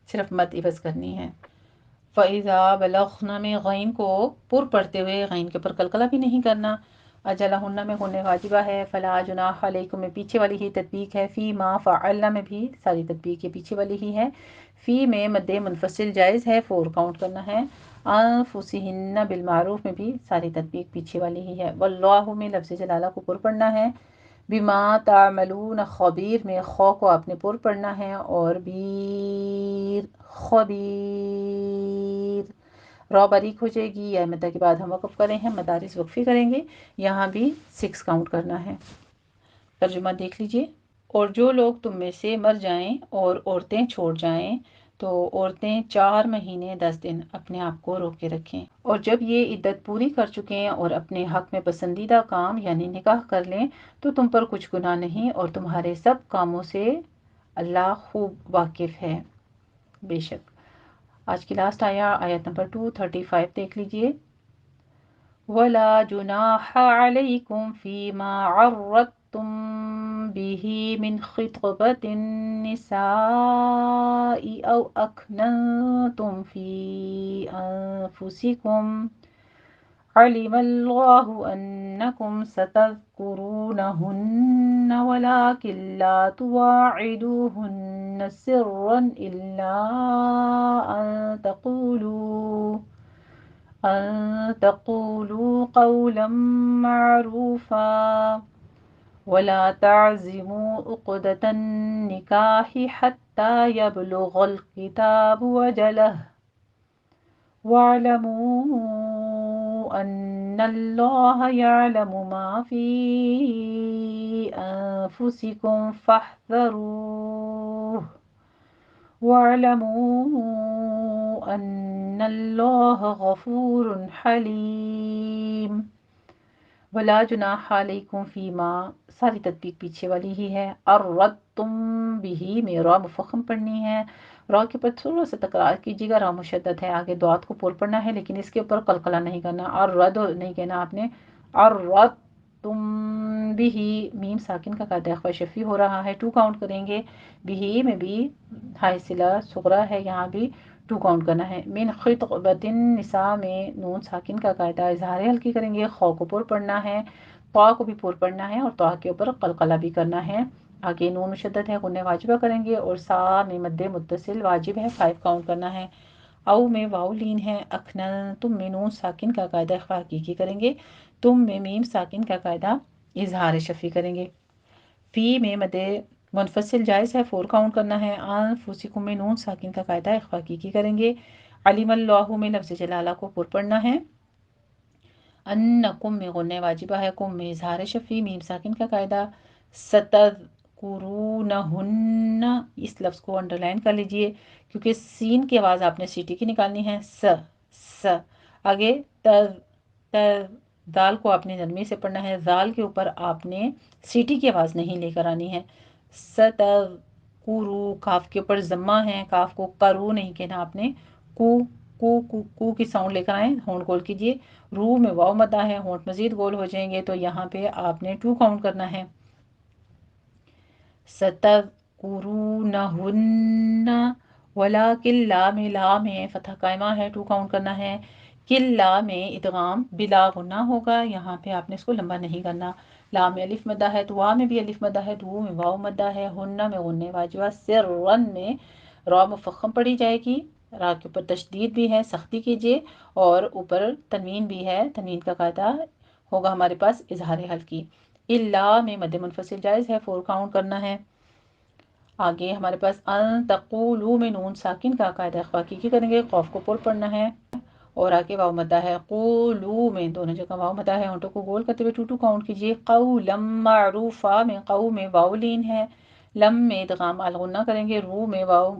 صرف مد عوض کرنی ہے۔ فَإِذَا بَلَغْنَ میں غین کو پر پڑھتے ہوئے غین کے اوپر قلقلہ بھی نہیں کرنا، اجلہن میں غنہ واجبہ ہے، فلا جناح علیکم میں پیچھے والی ہی تطبیق ہے، فی ما فعلنا میں بھی ساری تطبیق یہ پیچھے والی ہی ہے، فی میں مد منفصل جائز ہے، 4 کاؤنٹ کرنا ہے، انفسہن بالمعروف میں بھی ساری تطبیق پیچھے والی ہی ہے، واللہ میں لفظ جلالہ کو پر پڑھنا ہے، بما تعملون خبیر میں خو کو آپ نے پر پڑھنا ہے، اور بیر خبیر را باریک ہو جائے گی، یا مدہ کے بعد ہم وقف کریں ہیں، مدارس وقفی کریں گے، یہاں بھی 6 کاؤنٹ کرنا ہے۔ ترجمہ دیکھ لیجئے۔ اور جو لوگ تم میں سے مر جائیں اور عورتیں چھوڑ جائیں تو عورتیں 4 مہینے 10 دن اپنے آپ کو روکے رکھیں، اور جب یہ عدت پوری کر چکیں اور اپنے حق میں پسندیدہ کام یعنی نکاح کر لیں تو تم پر کچھ گناہ نہیں، اور تمہارے سب کاموں سے اللہ خوب واقف ہے بے شک۔ آج کی لاسٹ آیت نمبر 235 دیکھ لیجئے۔ وَلَا جُنَاحَ عَلَيْكُمْ فِيمَا عَرَّضْتُمْ بِهِ مِنْ خِطْبَةِ النِّسَاءِ أَوْ أَكْنَنْتُمْ فِي أَنفُسِكُمْ عَلِمَ اللَّهُ أَنَّكُمْ سَتَذْكُرُونَهُنَّ وَلَكِنْ لَا تُوَاعِدُوهُنَّ سِرًّا إِلَّا أَن تَقُولُوا قَوْلًا مَّعْرُوفًا وَلَا تَعْزِمُوا عُقْدَةَ النِّكَاحِ حَتَّى يَبْلُغَ الْكِتَابُ أَجَلَهُ وَاعْلَمُوا أَنَّ اللَّهَ يَعْلَمُ مَا فِي أَنفُسِكُمْ فَاحْذَرُوهُ وَاعْلَمُوا أَنَّ اللَّهَ غَفُورٌ حَلِيمٌ۔ وَلَا جُنَاحَ عَلَيْكُمْ فِيمَا ساری تطبیق پیچھے والی ہی ہے، عَرَّضْتُم بِهِ میں را مفخم پڑھنی ہے، را کے اوپر تھوڑا سا تکرار کیجیے گا، را مشدد ہے، آگے دعات کو پر پڑھنا ہے لیکن اس کے اوپر قلقلہ نہیں کرنا، عَرَّض نہیں کہنا آپ نے، عَرَّضْتُم بِهِ میم ساکن کا قاعدہ اخفا شفیع ہو رہا ہے، 2 کاؤنٹ کریں گے، بِهِ میں بھی ہائے صلہ صغرا ہے، یہاں بھی 2 کاؤنٹ کرنا ہے، من خطبۃ النساء میں نون ساکن کا قاعدہ اظہار ہلکی کریں گے، خو کو پر پڑھنا ہے، طا کو بھی پر پڑھنا ہے اور طا کے اوپر قلقلہ بھی کرنا ہے، آگے نون مشدد ہے غنہ واجبہ کریں گے، اور سا میں مد متصل واجب ہے، 5 کاؤنٹ کرنا ہے، او میں واو لین ہے، اکھنن تم میں نون ساکن کا قاعدہ اخفا حقیقی کریں گے، تم میں میم ساکن کا قاعدہ اظہار شفی کریں گے، فی میں مد منفصل جائز ہے 4 کاؤنٹ کرنا ہے، انفسکم میں نون ساکن کا قاعدہ اخفا حقیقی کریں گے، علیم اللہ میں لفظ جلالہ کو پر پڑھنا ہے، انکم میں غنہ واجبہ ہے، کم میں اظہار شفی میم ساکن کا قاعدہ، ستذکرونہن اس لفظ کو انڈر لائن کر لیجئے کیونکہ سین کی آواز آپ نے سیٹی کی نکالنی ہے، س آگے تر تر دال کو آپ نے نرمی سے پڑھنا ہے، دال کے اوپر آپ نے سیٹی کی آواز نہیں لے کر آنی ہے، ستذکرو کاف کے اوپر ضمہ ہے، کاف کو کرو نہیں کہنا آپ نے، کو کو کی ساؤنڈ لے کر آئیں، ہونٹ گول کیجئے، رو میں واو مدہ ہے، ہونٹ مزید گول ہو جائیں گے تو یہاں پہ آپ نے 2 کاؤنٹ کرنا ہے، ستذکرونہن ولیکن لا میں فتح قائمہ ہے 2 کاؤنٹ کرنا ہے، کل میں ادغام بلا غنہ ہوگا، یہاں پہ آپ نے اس کو لمبا نہیں کرنا، لا میں الف مدہ ہے، تو وا میں بھی الف مدہ ہے، دو میں واو مدہ ہے، ہنہ میں غنہ واجبہ، سرن میں را مفخم پڑھی جائے گی، را کے اوپر تشدید بھی ہے، سختی کیجئے، اور اوپر تنوین بھی ہے، تنوین کا قاعدہ ہوگا ہمارے پاس اظہار حلقی، الا میں مد منفصل جائز ہے 4 کاؤنٹ کرنا ہے، آگے ہمارے پاس ان تقولو میں نون ساکن کا قاعدہ اخفا حقیقی کریں گے، قوف کو پر پڑھنا ہے، اور آگے واو مدہ ہے، قولو میں دونوں جگہ واو مدہ ہے، ہونٹوں کو گول کرتے ہوئے 2 کاؤنٹ کیجئے، قولا معروفا میں قو میں واو لین ہے، لم میں ادغام الغنہ کریں گے، رو میں واو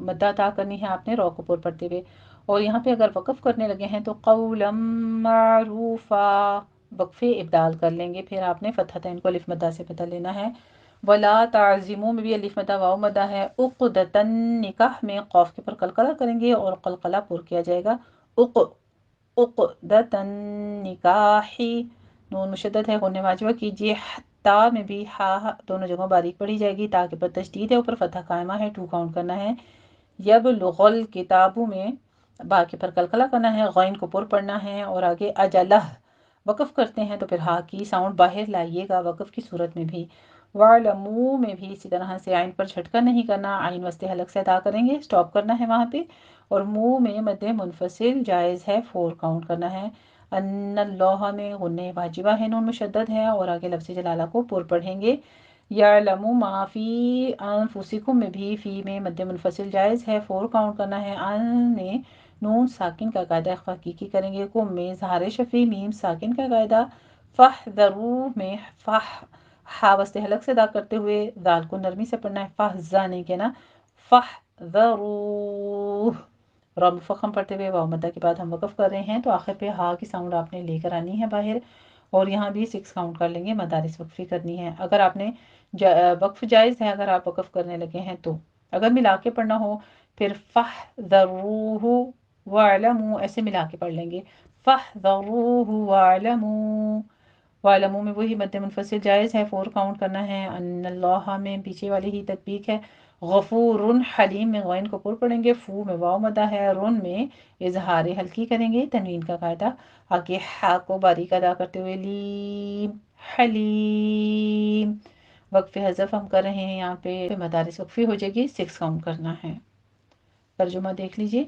مدہ عطا کرنی ہے آپ نے رو کو پر پڑھتے ہوئے، اور یہاں پہ اگر وقف کرنے لگے ہیں تو قولا معروفا وقفے ابدال کر لیں گے، پھر آپ نے فتحتین کو الف مدہ سے بدل لینا ہے، ولا تعزموا میں بھی الف مدہ واو مدہ ہے، عقدۃ نکاح میں قاف کے پر قلقلہ کریں گے اور قلقلہ پر کیا جائے گا، عقدۃ نکاح، نون مشدد ہے غنہ واجبہ کیجئے، تا میں بھی ہا دونوں جگہوں باریک پڑھی جائے گی، تا کے پر تشدید ہے، اوپر فتح قائمہ ہے 2 کاؤنٹ کرنا ہے، یبلغ الکتاب میں با کے پر قلقلہ کرنا ہے، غین کو پر پڑھنا ہے، اور آگے اجلہ وقف کرتے ہیں تو پھر ہا کی ساؤنڈ باہر لائیے گا وقف کی صورت میں بھی، وَعْلَمُوا میں بھی اسی طرح سے عین پر جھٹکا نہیں کرنا، عین وسط حلق سے ادا کریں گے، سٹاپ کرنا ہے وہاں پہ، اور منہ میں مد منفصل جائز ہے 4 کاؤنٹ کرنا ہے، ان اللہ میں غنہ واجبہ ہے، نون مشدد ہے، اور آگے لفظ جلالہ کو پر پڑھیں گے، یعلم ما فی انفسکم میں بھی فی میں مد منفصل جائز ہے 4 کاؤنٹ کرنا ہے، ان میں نون ساکن کا قاعدہ اخفا حقیقی کریں گے، کم میں اظہار شفی میم ساکن کا قاعدہ، فاحذروا میں ہا وسط حلق سے ادا کرتے ہوئے دال کو نرمی سے پڑھنا ہے، فاحذا نہیں کہنا، فاحذروا را مفخم پڑھتے ہوئے واو مدہ کے بعد ہم وقف کر رہے ہیں تو آخر پہ ہا کی ساؤنڈ آپ نے لے کر آنی ہے باہر، اور یہاں بھی 6 کاؤنٹ کر لیں گے، مدارس وقفی کرنی ہے، اگر آپ نے وقف جائز ہے اگر آپ وقف کرنے لگے ہیں تو، اگر ملا کے پڑھنا ہو پھر فاحذروہ وَاعْلَمُوا ایسے ملا کے پڑھ لیں گے، فاحذروہ وَاعْلَمُوا، وَاعْلَمُوا میں وہی مد منفصل جائز ہے 4 کاؤنٹ کرنا ہے، ان اللہ میں پیچھے والی ہی تطبیق ہے، غفور حلیم میں غین کو پر پڑھیں گے، فو میں واو مدہ ہے، رن میں اظہار حلقی کریں گے، تنوین کا قاعدہ، آگے ہا کو باریک ادا کرتے ہوئے لیم حلیم، وقف حذف ہم کر رہے ہیں، یہاں پہ مدارس وقفی ہو جائے گی، 6 کاؤنٹ کرنا ہے، ترجمہ دیکھ لیجئے،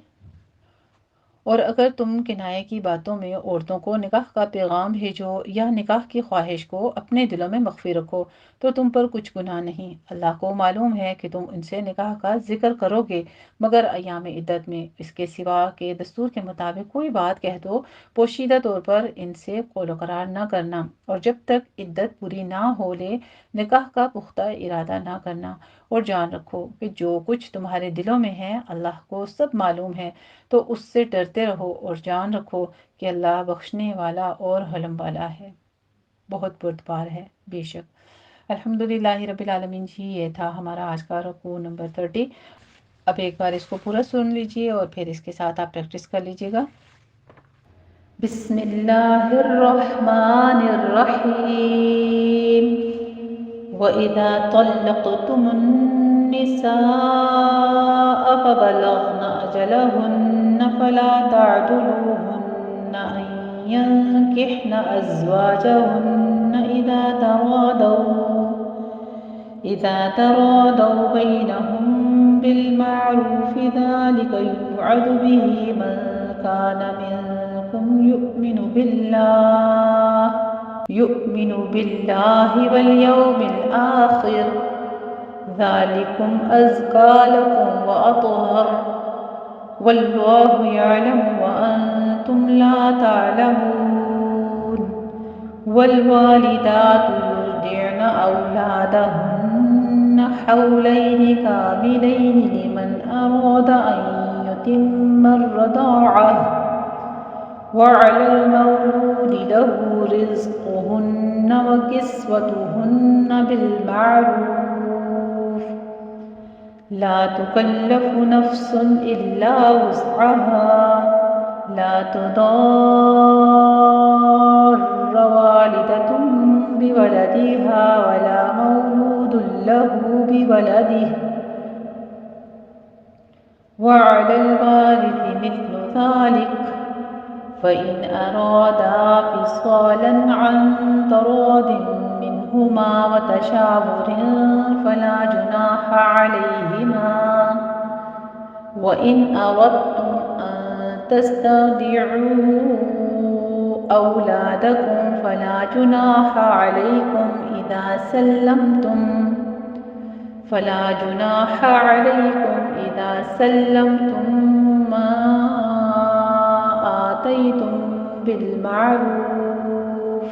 اور اگر تم کنائے کی باتوں میں عورتوں کو نکاح کا پیغام بھیجو یا نکاح کی خواہش کو اپنے دلوں میں مخفی رکھو تو تم پر کچھ گناہ نہیں، اللہ کو معلوم ہے کہ تم ان سے نکاح کا ذکر کرو گے مگر ایام عدت میں، اس کے سوا کہ دستور کے مطابق کوئی بات کہہ دو، پوشیدہ طور پر ان سے قول و قرار نہ کرنا، اور جب تک عدت پوری نہ ہو لے نکاح کا پختہ ارادہ نہ کرنا، اور جان رکھو کہ جو کچھ تمہارے دلوں میں ہے اللہ کو سب معلوم ہے، تو اس سے ڈرتے رہو اور جان رکھو کہ اللہ بخشنے والا اور حلم والا ہے، بہت بردبار ہے بے شک۔ الحمدللہ رب العالمین جی، یہ تھا ہمارا آج کا رکوع نمبر 30۔ اب ایک بار اس کو پورا سن لیجئے اور پھر اس کے ساتھ آپ پریکٹس کر لیجئے گا۔ بسم اللہ الرحمن الرحیم، وَإِذَا طَلَّقْتُمُ النِّسَاءَ فَبَلَغْنَ أَجَلَهُنَّ فَلَا تَعْضُلُوهُنَّ أَن يَنكِحْنَ أَزْوَاجَهُنَّ إِذَا تَرَاضَوْا بَيْنَهُم بِالْمَعْرُوفِ، ذَلِكَ يوعظ به من كان منكم يؤمن بالله واليوم الآخر ذلكم أزكى لكم وأطهر والله يعلم وأنتم لا تعلمون والوالدات يرضعن أولادهن حولين كاملين لمن أراد أن يتم الرضاعة وعلى المولود له رزقهن وكسوتهن بالمعروف لا تكلف نفس إلا وسعها لا تضار والدة بولدها ولا مولود له بولده وعلى الوارث مثل ذلك فإن أرادا فصالا عن تراض منهما وتشاور فلا جناح عليهما وإن أردتم أن تسترضعوا أولادكم فلا جناح عليكم إذا سلمتم ما آتيتم بالمعروف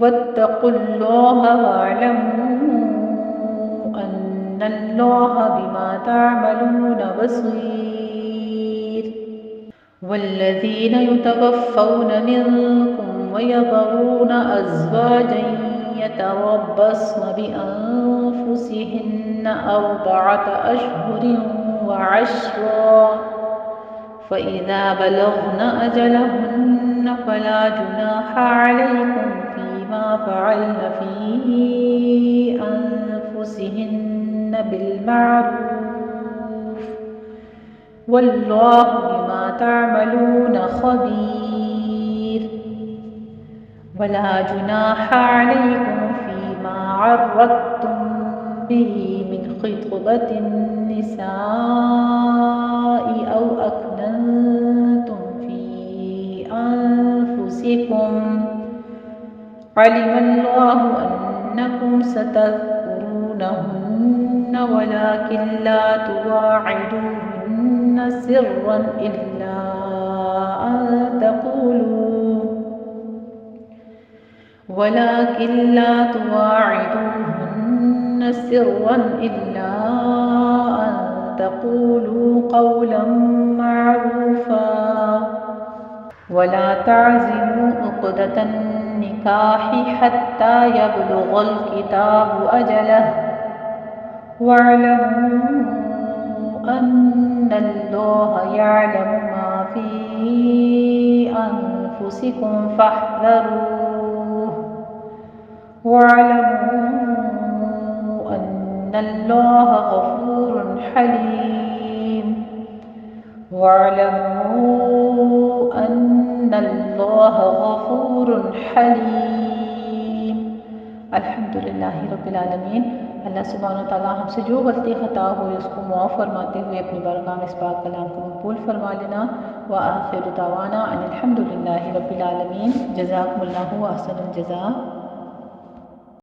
واتقوا الله واعلموا أن الله بما تعملون بصير والذين يتوفون منكم ويذرون أزواجا يتربصن بأنفسهن 4 أشهر وعشرا فإذا بلغن أجلهن فلا جناح عليكم فيما فعلن في أنفسهن بالمعروف والله بما تعملون خبير ولا جناح عليكم فيما عرضتم به من خطبة النساء أو أكننتم في أنفسكم علم الله أنكم ستذكرونهن ولكن لا تواعدوهن سرا إلا أن تقولوا قولا معروفا ولا تعزموا عقدة النكاح حتى يبلغ الكتاب أجله واعلموا أن الله يعلم ما في أنفسكم فاحذروه واعلموا أن الله غفور حليم الحمدللہ رب العالمین۔ اللہ سبحانہ و تعالیٰ ہم سے جو غلطی خطا ہوئی اس کو معاف فرماتے ہوئے اپنی بارگاہ میں اس پاک کلام کو مقبول فرما لینا۔ وآخر دعوانا ان الحمدللہ رب العالمین۔ جزاکم اللہ احسن الجزاء۔